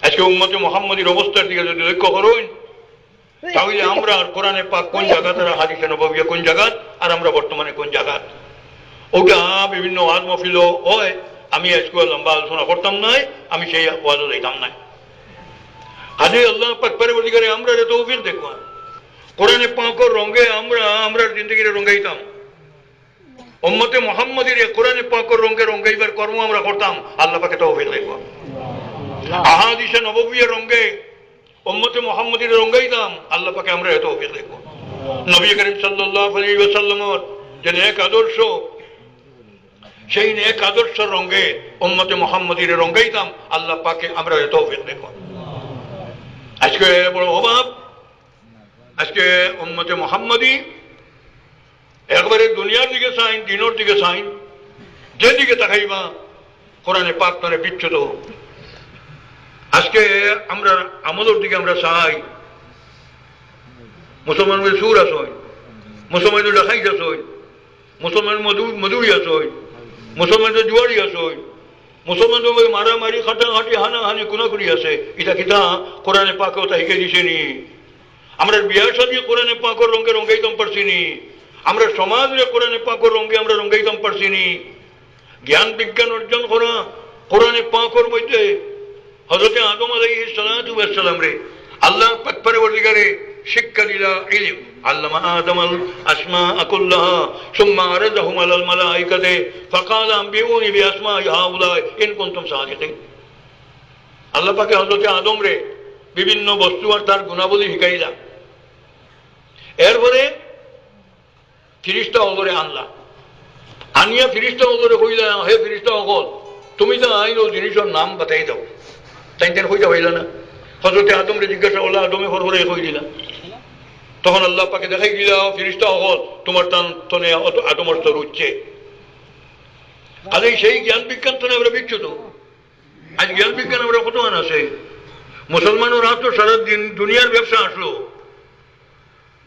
আজকে উম্মতে মুহাম্মদীর অবস্থার দিকে যদি লক্ষ্য করুন, তাহলে আমরা কোরআনে পাক কোন জায়গাত আর হাদিসে নববী কোন জায়গাত আর আমরা বর্তমানে কোন জায়গাত, ওটা বিভিন্ন ওয়াজ মাহফিল হয়। আমি আজকে লম্বা আলোচনা করতাম নাই, আমি সেই ওয়াজও যাইতাম নাই। আজকে আল্লাহ পাক পরবর্তীকারে আমরা তৌফিক দেখব, কোরআনে পাকের রঙে আমরা জিন্দগিরে রঙাইতাম। উম্মতে মুহাম্মদীর কোরআনে পাকের রঙে রঙাইবার কর্ম আমরা করতাম, আল্লাহ পাকে তৌফিক দেখব। আহাদিসে নববীর রঙে উম্মতে মুহাম্মদীর রঙাইতাম, আল্লাহ পাকে আমরা তৌফিক দেখব। নবী করিম সাল্লাল্লাহু আলাইহি ওয়াসাল্লামের যে নেক আদর্শ, সেই নেক আদর্শের রঙে উম্মতে মুহাম্মদীর রঙাইতাম, আল্লাহ পাকে আমরা তৌফিক দেখব। আজকে বড় অভাব, আজকে উম্মতে মুহাম্মদী একবারে দুনিয়ার দিকে চাইন, দিনের দিকে চাইন, যেদিকে তাকাইবা কোরআনে পাক তারে বিচ্ছুত। আজকে আমরা আমলের দিকে আমরা চাই, মুসলমানের সুর আসই, মুসলমানের লেখাই আসই, মুসলমান মধুরি আসই, মুসলমানের জুয়ারি আসই, মুসলমানের মারামারি খাটাখাটি হানাহানি কুনাকুনি আছে। এটা কিতা কোরআনে পাকেও তা শিখে দিছে নি? আমরা বিয়া শাদী কোরআনে পাকের রঙে রঙাইতাম পারছি নি? আমরা সমাজে কোরআনে পাকের রঙে আমরা রঙাইতাম পারছি নি? জ্ঞান বিজ্ঞান অর্জন করা কোরআনে পাকের মধ্যে হযরত আদম আলাইহিস সালাতু ওয়াস সালাম রে আল্লাহ পাক পরবর্তীকারে শিক্ষা দিলা ইলম, আল্লামা আদমাল আসমাআ কুল্লাহা সুম্মা আরাদাহুম আলাল মালাইকাতি ফাকালা আনবিউনি বিআসমাই হাউলাই ইন কুনতুম সাদিকিন। আল্লাহ পাকে হযরত আদম রে বিভিন্ন বস্তু আর তার গুণাবলী শিখাইলা। এরপরে ফিরিস্তা হলরে আনলা, আনিয়া ফিরিস্তা হলরে কইলা, হে ফিরিস্তা হল, তুমি তো আইন ও জিনিসের নাম বাতাই দাও। তাই তেন হইতা হইলা না? হযরত আদম রে জিজ্ঞাসা করলা, আদমে হরহরে কই দিলা। তখন আল্লাহ পাকে দেখাই দিলা, ফিরিস্তা হল তোমার টান তনে আদমের স্তর উঠছে। আজ সেই জ্ঞান বিজ্ঞান তনে আমরা বিচ্ছুত। আজ জ্ঞান বিজ্ঞান আমরা কত মান আছে? মুসলমানের হাত তো সারা দিন দুনিয়ার ব্যবসা আসলো,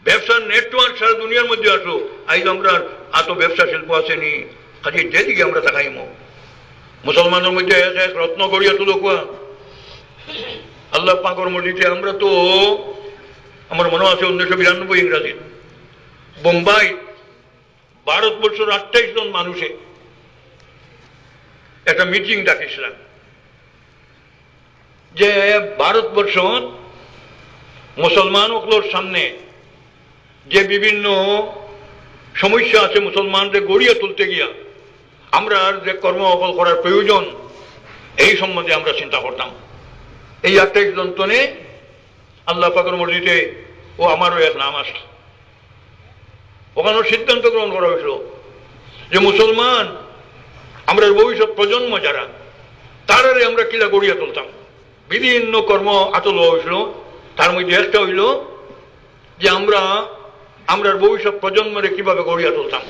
ব্যবসার নেটওয়ার্ক সারা দুনিয়ার মধ্যে আসলো। আজ আমরা এত ব্যবসা শিল্প আসেনি। কাজে যেদিকে আমরা তাকাইমো মুসলমানের মধ্যে এক এক রত্ন গড়িয়া তুলো কোয়া আল্লাহ পাকর মসজিদে। আমরা তো আমার মনে আছে 1992 ইংরাজি বোম্বাই ভারতবর্ষের 28 জন মানুষে একটা মিটিং ডাকিছিলাম যে ভারতবর্ষ মুসলমানগুলোর সামনে যে বিভিন্ন সমস্যা আছে মুসলমানদের গড়িয়ে তুলতে গিয়া আমরা যে কর্ম করার প্রয়োজন, এই সম্বন্ধে আমরা চিন্তা করতাম। এই 28 জন তনে আল্লাহ পাকের মসজিদে ও আমারও এক নাম আসলো। ওখানে সিদ্ধান্ত গ্রহণ করা হয়েছিল যে মুসলমান আমরা ভবিষ্যৎ প্রজন্ম যারা, তারারে আমরা কিলা গড়িয়া তুলতাম। বিভিন্ন কর্ম আতল হয়েছিল, তার মধ্যে একটা হইল যে আমরা ভবিষ্যৎ প্রজন্মরে কিভাবে গড়িয়া তুলতাম।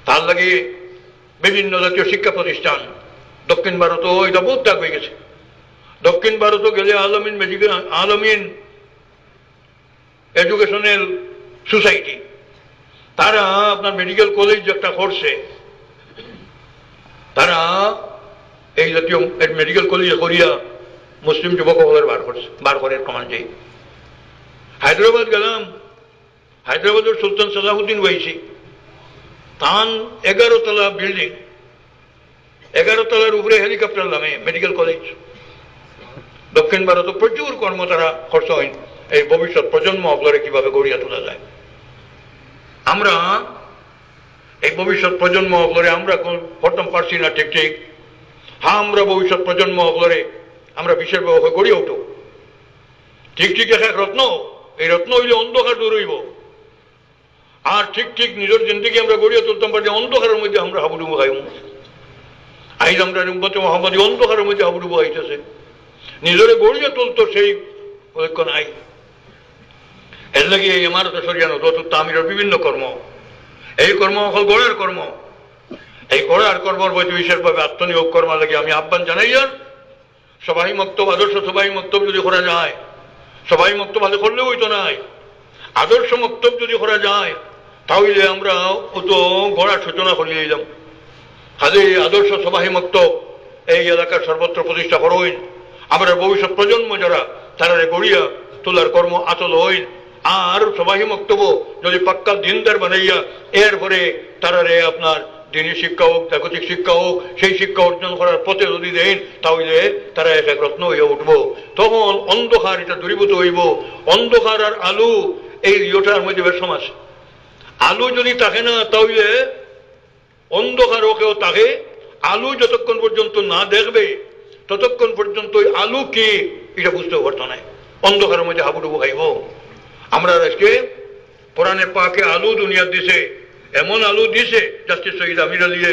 তার লাগে বিভিন্ন জাতীয় শিক্ষা প্রতিষ্ঠান দক্ষিণ ভারতও এটা বহুত ত্যাগ হয়ে গেছে। দক্ষিণ ভারতও গেলে আলমিন এডুকেশনাল সোসাইটি, তারা আপনার মেডিকেল কলেজ একটা করছে, তারা এই জাতীয় মেডিকেল কলেজে করিয়া মুসলিম যুবক বার করে প্রমাণ চাই। হায়দ্রাবাদ গেলাম, হায়দ্রাবাদের সুলতান সালাহুদ্দিন ওয়াইসি তান 11 তলা বিল্ডিং, 11 তলার উপরে হেলিকপ্টার নামে মেডিকেল কলেজ। দক্ষিণ ভারতে প্রচুর কর্ম তারা খরচ হয় এই ভবিষ্যৎ প্রজন্ম অবলরে কিভাবে গড়িয়া তোলা যায়। আমরা এই ভবিষ্যৎ প্রজন্ম অবলরে আমরা করতাম পারছি না ঠিক ঠিক। হ্যাঁ, আমরা ভবিষ্যৎ প্রজন্ম অবলরে আমরা বিশেষভাবে গড়িয়ে উঠো ঠিক ঠিক এক রত্ন। এই রত্ন হইলে অন্ধকার দূর হইব। আর ঠিক ঠিক নিজের জিন্দগি আমরা গড়িয়ে তুলতাম পারি, অন্ধকারের মধ্যে আমরা হাবুডুবু খাইব। আইজ আমরা উম্মতে মুহাম্মদী অন্ধকারের মধ্যে হাবুডুবু আইতেছে, নিজেরে গড়িয়ে তুলতো সেই লক্ষ্য নাই। এর লাগে এই ইমারত শরিয়ানো দত তামিরের বিভিন্ন কর্ম, এই কর্ম হল গড়ার কর্ম। এই গড়ার কর্মর মধ্যে বিশেষভাবে আত্মনিয়োগ কর্মার লাগে আমি আহ্বান জানাই। আর সবাই মক্তব, আদর্শ সবাই মক্তব যদি করা যায়, সবাই মক্তব ভালো করলেও হইতো নাই, আদর্শ মক্তব যদি করা যায় তাহলে আমরা অত গড়া সূচনা করিয়ে দিলাম। কাজে আদর্শ সবাই মক্তব এই এলাকার সর্বত্র প্রতিষ্ঠা করইন। আমরা ভবিষ্যৎ প্রজন্ম যারা তারা গড়িয়া তোলার কর্ম আচল হইন। আর সবাই মক্তব্য যদি পাক্কা দিনদার বানাইয়া এরপরে তারারে আপনার দিনী শিক্ষা হোক, জাগতিক শিক্ষা হোক, সেই শিক্ষা অর্জন করার পথে যদি দেন তাহলে তারা এক এক রত্ন হইয়া উঠবো। তখন অন্ধকার এটা দূরীভূত হইব। অন্ধকার আর আলু এই ইয়োটার মধ্যে বেশম আছে। আলু যদি থাকে না তাহলে অন্ধকার ওকেও থাকে। আলু যতক্ষণ পর্যন্ত না দেখবে ততক্ষণ পর্যন্ত আলু কি এটা বুঝতেও পারতো না, অন্ধকারের মধ্যে হাবুডুবু খাইব। আমরা আজকে কোরআনে পাকে আলু দুনিয়া দিছে, এমন আলু দিছে জাস্টিস শহীদ আমির আলিয়ে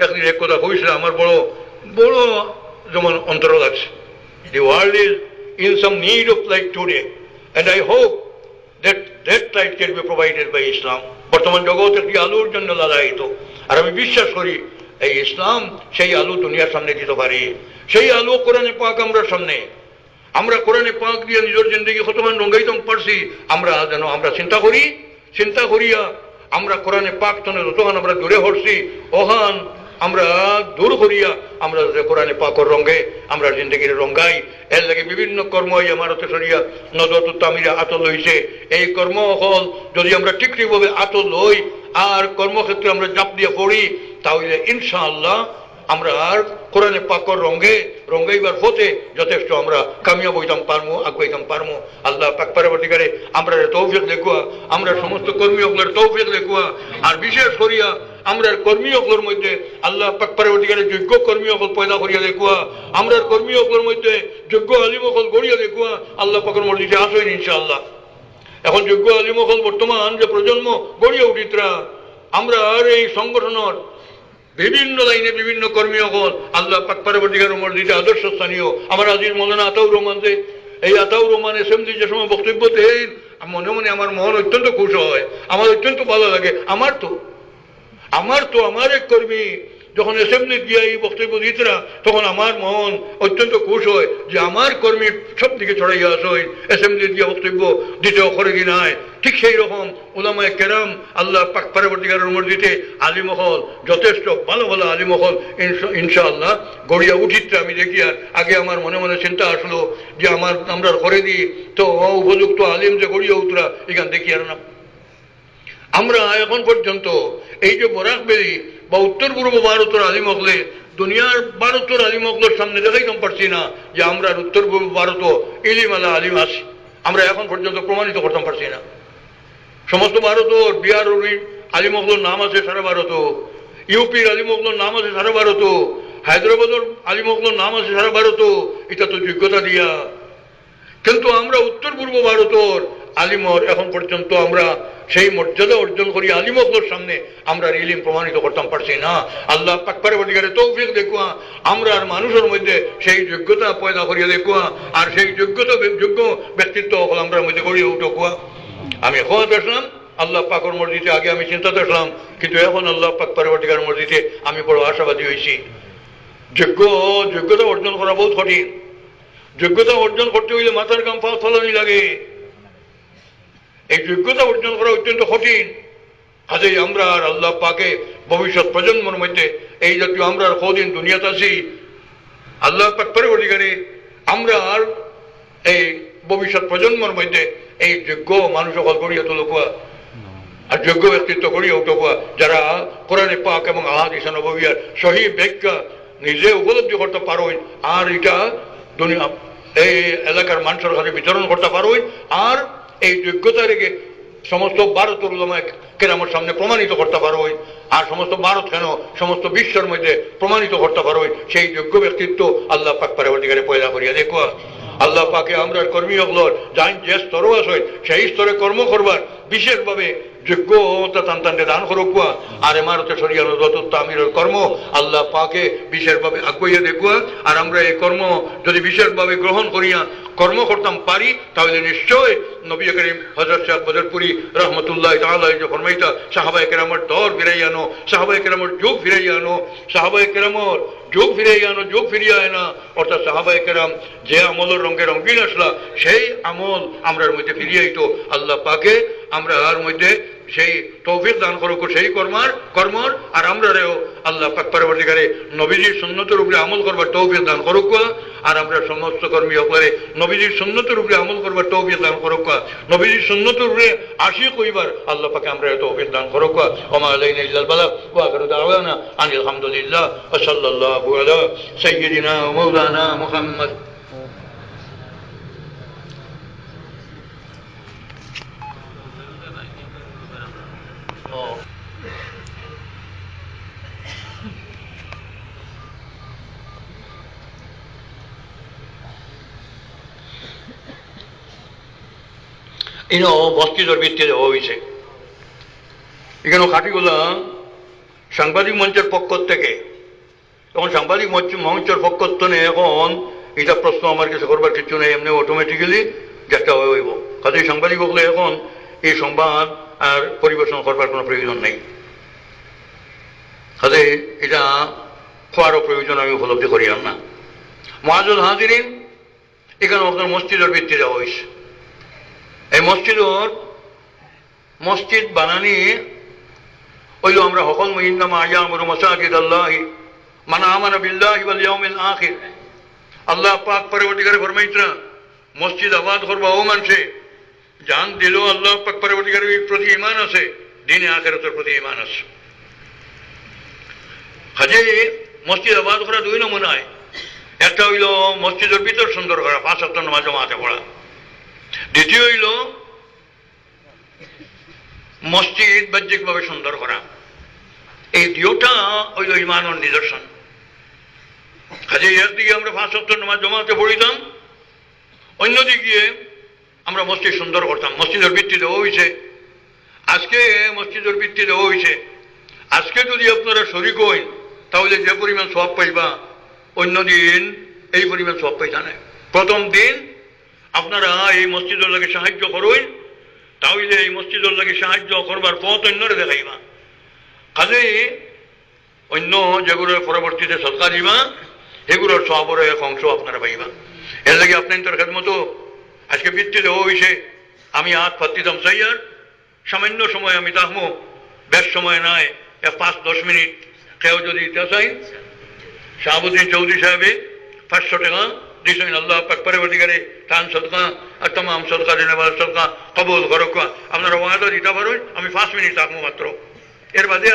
একদিন এক কথা কইছিল, আমার বড় বড় যেমন অন্তর লাগছে। The world is in some need of light today and I hope that that light can be provided by Islam. বর্তমান জগৎ একটি আলুর জন্য লালায়িত, আর আমি বিশ্বাস করি এই ইসলাম সেই আলু দুনিয়ার সামনে দিতে পারে। সেই আলু কোরআনে পাক আমরা সামনে, আমরা কোরআনে পাক দিয়ে নিজের জিন্দগি কতমান রঙ্গাইতাম পারছি। আমরা যেন আমরা চিন্তা করিয়া আমরা কোরআনে পাক তনে যতক্ষণ আমরা দূরে হরছি ওখান আমরা দূর করিয়া আমরা কোরআনে পাকর রঙে আমরা জিন্দগির রঙ্গাই। এর লাগে বিভিন্ন কর্ম আমারতে সরিয়া নজর তামিরা আতল হইছে। এই কর্ম হল যদি আমরা ঠিকভাবে আতল হই আর কর্মক্ষেত্রে আমরা জাপ দিয়ে পড়ি তাহলে ইনশাআল্লাহ আমরা আর কোরআনে পাকর রঙ্গাইবার পথে যথেষ্ট আমরা কামিয়াব হইতাম পারমু, আগাইতাম পারমু। আল্লাহ পাক পরবর্তীকালে আমরা তৌফিক দেখুয়া, আমরা সমস্ত কর্মী হকলের তৌফিক দেখুয়া, আর বিশেষ করিয়া আমরা কর্মী হকলের মধ্যে আল্লাহ পাক পরবর্তীকালে যোগ্য কর্মী হকল পয়দা করিয়া দেখুয়া, আমরা কর্মী হকলের মধ্যে যোগ্য আলিম হকল গড়িয়া দেখুয়া। আল্লাহ পাকের মর্জিতে আসেন ইনশাআল্লাহ। এখন যোগ্য আলিম হকল বর্তমান যে প্রজন্ম গড়িয়া উঠিতরা, আমরা আর এই সংগঠনের বিভিন্ন লাইনে বিভিন্ন কর্মী হল আল্লাহ পাক পরবর্তীকালের মর্জিতে আদর্শ স্থানীয় আমার আজিজ মৌলানা আতাউর রহমান, যে এই আতাউর রহমান এসএমজি যে সময় বক্তব্য দেন মনে মনে আমার মন অত্যন্ত খুশি হয়, আমার অত্যন্ত ভালো লাগে। আমার তো আমার এক কর্মী যখন এসএমজি গিয়া এই বক্তব্য দিতরা তখন আমার মন অত্যন্ত খুশ হয় যে আমার কর্মী সব দিকে ছড়াইয়া আসেন, এসএমজি গিয়া বক্তব্য দিতে অখরে কিনায়। ঠিক সেই রকম উলামায়ে কেরাম আল্লাহ পাক পরবর্তীকালের মর্জিতে আলিমহল যথেষ্ট ভালো ভালো আলিমহল ইনশাআল্লাহ গড়িয়া উঠিতরা। আমি দেখি আর আগে আমার মনে মনে চিন্তা আসলো যে আমরা করে দিই তো উপযুক্ত আলিম যে গড়িয়া উঠরা এখান দেখি আর না। আমরা এখন পর্যন্ত এই যে বরাকবেরি বা উত্তর পূর্ব ভারতের আলিম হকলে দুনিয়ার ভারতের আলিম হকলের সামনে দেখাইতাম পারছি না যে আমরা উত্তর পূর্ব ভারত ইলিমালা আলিম আছি। আমরা এখন পর্যন্ত প্রমাণিত করতাম পারছি না। সমস্ত ভারতের বিহার আলিম হকলের নাম আছে সারা ভারত, ইউপির আলিম হকলের নাম আছে সারা ভারত, হায়দ্রাবাদের আলিম হকলের নাম আছে সারা ভারত। এটা তো যোগ্যতা দিয়া, কিন্তু আমরা উত্তর পূর্ব ভারতের আলিমর এখন পর্যন্ত আমরা সেই মর্যাদা অর্জন করি আলিমকলোর সামনে আমরা ইলিম প্রমাণিত করতাম পারছি না। আল্লাহ পাক পরবর্তীকালে তৌফিক দেখুয়া আমরা আর মানুষের মধ্যে সেই যোগ্যতা পয়দা করিয়া দেখুয়া আর সেই যোগ্য ব্যক্তিত্ব আমরা মধ্যে গড়িয়ে উঠুয়া। আমি এখন আসলাম আল্লাহ পাকর মসজিদে, আগে আমি চিন্তাতে আসলাম, কিন্তু এখন আল্লাহ পাক পরবর্তীকালের মসজিদে আমি বড় আশাবাদী হয়েছি। যোগ্যতা অর্জন করা বহুত কঠিন। যোগ্যতা অর্জন করতে হইলে মাথার কাম পা ফলানি লাগে। এই যোগ্যতা অর্জন করা অত্যন্ত কঠিন। কাজেই আমরা আর আল্লাহ পাকে ভবিষ্যৎ প্রজন্মের মধ্যে এই জাতীয় আমরা আর কদিন দুনিয়াতে আছি আল্লাহ পাক পরবর্তীকালে আমরা আর এই ভবিষ্যৎ প্রজন্মের মধ্যে এই যোগ্য মানুষ সকল গড়িয়ে তুলুয়া আর যোগ্য ব্যক্তিত্ব গড়িয়ে উঠুয়া, যারা কোরআনে পাক এবং আহাদিস নববিয়ার সহি ব্যাখ্যা নিজে উপলব্ধি করতে পারোই আর এটা দুনিয়া এই এলাকার মানুষের কাছে বিতরণ করতে পারোই আর এই যোগ্যতা রেখে সমস্ত ভারতের উলামায়ে কেরামের সামনে প্রমাণিত করতে পারোই আর সমস্ত ভারত কেন সমস্ত বিশ্বের মধ্যে প্রমাণিত করতে পারোই। সেই যোগ্য ব্যক্তিত্ব আল্লাহ পাক পরবর্তীকালে পয়দা করিয়া দেখুয়া। আল্লাহ পাকে আমরা কর্মী হকলর যাই যে স্তর আছে সেই স্তরে কর্ম করবার বিশেষভাবে যোগ্যতা তান্তানকে দান করুয়া আর এমারতে সরিয়ানো যত তামিরের কর্ম আল্লাহ পাকে বিশেষভাবে আগুইয়া দেখুয়া। আর আমরা এই কর্ম যদি বিশেষভাবে গ্রহণ করিয়া কর্ম করতাম পারি তাহলে নিশ্চয় নবী করিম হযরত শাহ বদরপুরি রহমতুল্লাহ তাআলা যে ফরমাইতা সাহাবায়ে কেরামের দর ফিরাইয়া আনো, সাহাবায়ে কেরামের যুগ ফিরাইয়া আনো, সাহাবায়ে কেরামের যুগ ফিরে আনো, যুগ ফিরিয়ে আয় না, অর্থাৎ সাহাবায়ে কেরাম যে আমলের রঙে রঙিন আসলা সেই আমল আমরার মধ্যে ফিরিয়ে আইতো। আল্লাহ পাকে আমরা আর মধ্যে সেই তৌফিক দান করুক সেই কর্মর আর আমরাও আল্লাহ পাক পরবর্তীকালে নবীজির সুন্নতের উপরে আমল করবার তৌফিক দান করুক আর আমরা সমস্ত কর্মী হকলে নবীজির সুন্নতের উপরে আমল করবার তৌফিক দান করুক, নবীজির সুন্নতের উপরে আশিক হইবার আল্লাহ পাকে আমরা তৌফিক দান করুক। ওমা আলাইনা ইল্লাল বালাগ ওয়া আখিরু দাওয়ানা আনিল হামদুলিল্লাহ ওয়া সাল্লাল্লাহু আলা সাইয়্যিদিনা ওয়া মাওলানা মুহাম্মদ। মসজিদের ভিত্তি দেওয়া হয়েছে। এখানে খাটিগুলা সাংবাদিক মঞ্চের পক্ষ থেকে, তখন সাংবাদিক মঞ্চের পক্ষ থেকে এখন এটা প্রশ্ন আমার কাছে করবার কিছু নেই, এমনি অটোমেটিক্যালি যেটা হইব। কাজে সাংবাদিক হলে এখন এই সংবাদ আর পরিবেশন করবার কোনো প্রয়োজন নেই। কাজে এটা খোয়ারও প্রয়োজন আমি উপলব্ধি করিলাম না। মুআজ্জাজ হাজিরিন, এখানে আপনার মসজিদের ভিত্তি দেওয়া হয়েছে। এই মসজিদ বানানি হইল আমরা সকল ইন্নামা ইয়ামুরু মাসাজিদ আল্লাহি মান আমানা বিল্লাহি ওয়াল ইয়াউমিল আখির। আল্লাহ পাক পরবর্তীকারে ফরমাইছেন মসজিদ আবাদ করবা ও মানুষে জান দিল আল্লাহ পাক পরবর্তীকারের প্রতি ঈমান আছে, দিনে আখিরাতের প্রতি ঈমান আছে। কাজে মসজিদ আবাদ করা দুই নমুনায়, একটা হইল মসজিদের ভিতর সুন্দর করা, 5 ওয়াক্ত নামাজ জামাতে পড়া। দ্বিতীয় হইল মসজিদ বাহ্যিকভাবে সুন্দর করা। এই দুটা হইল ঈমানের নিদর্শন। কাজে একদিকে আমরা 5 ওয়াক্ত নামাজ জামাতে পড়িতাম, অন্যদিকে আমরা মসজিদ সুন্দর করতাম। মসজিদের ভিত্তি দেওয়া হয়েছে, আজকে মসজিদের ভিত্তি দেওয়া হয়েছে। আজকে যদি আপনারা শরীক হইন তাহলে যে পরিমাণ সওয়াব পাইবা অন্যদিন এই পরিমাণ সওয়াব পাইতা না। প্রথম দিন আপনারা এই মসজিদের লাগে সাহায্য করুন, তাহলে এই মসজিদের লাগে সাহায্য করবার পথ অন্যরে দেখাইবা। কাজে অন্য যেগুলোর পরবর্তীতে সৎকার দিবা এগুলোর সওয়াবের এক অংশ আপনারা পাইবা। এর লাগে আপনার খেদমতো আজকে বৃত্তি দেওয়া হয়েছে। আমি হাত পাতিতাম চাইয়ার সামান্য সময় আমি তাহমো, বেশ সময় নয়, 5-10 মিনিট কেউ যদি দিতে চাই। শাহাবুদ্দিন চৌধুরী সাহেবে 500 টাকা দিয়েছেন। আল্লাহ পাক পরবর্তীকারে তান সদকা আর तमाम সদকা দেনেওয়ালা সদকা কবুল করুক। আপনারা ওয়াদা দিতে পারেন, আমি 5 মিনিট থাকবো মাত্র, এর বাদে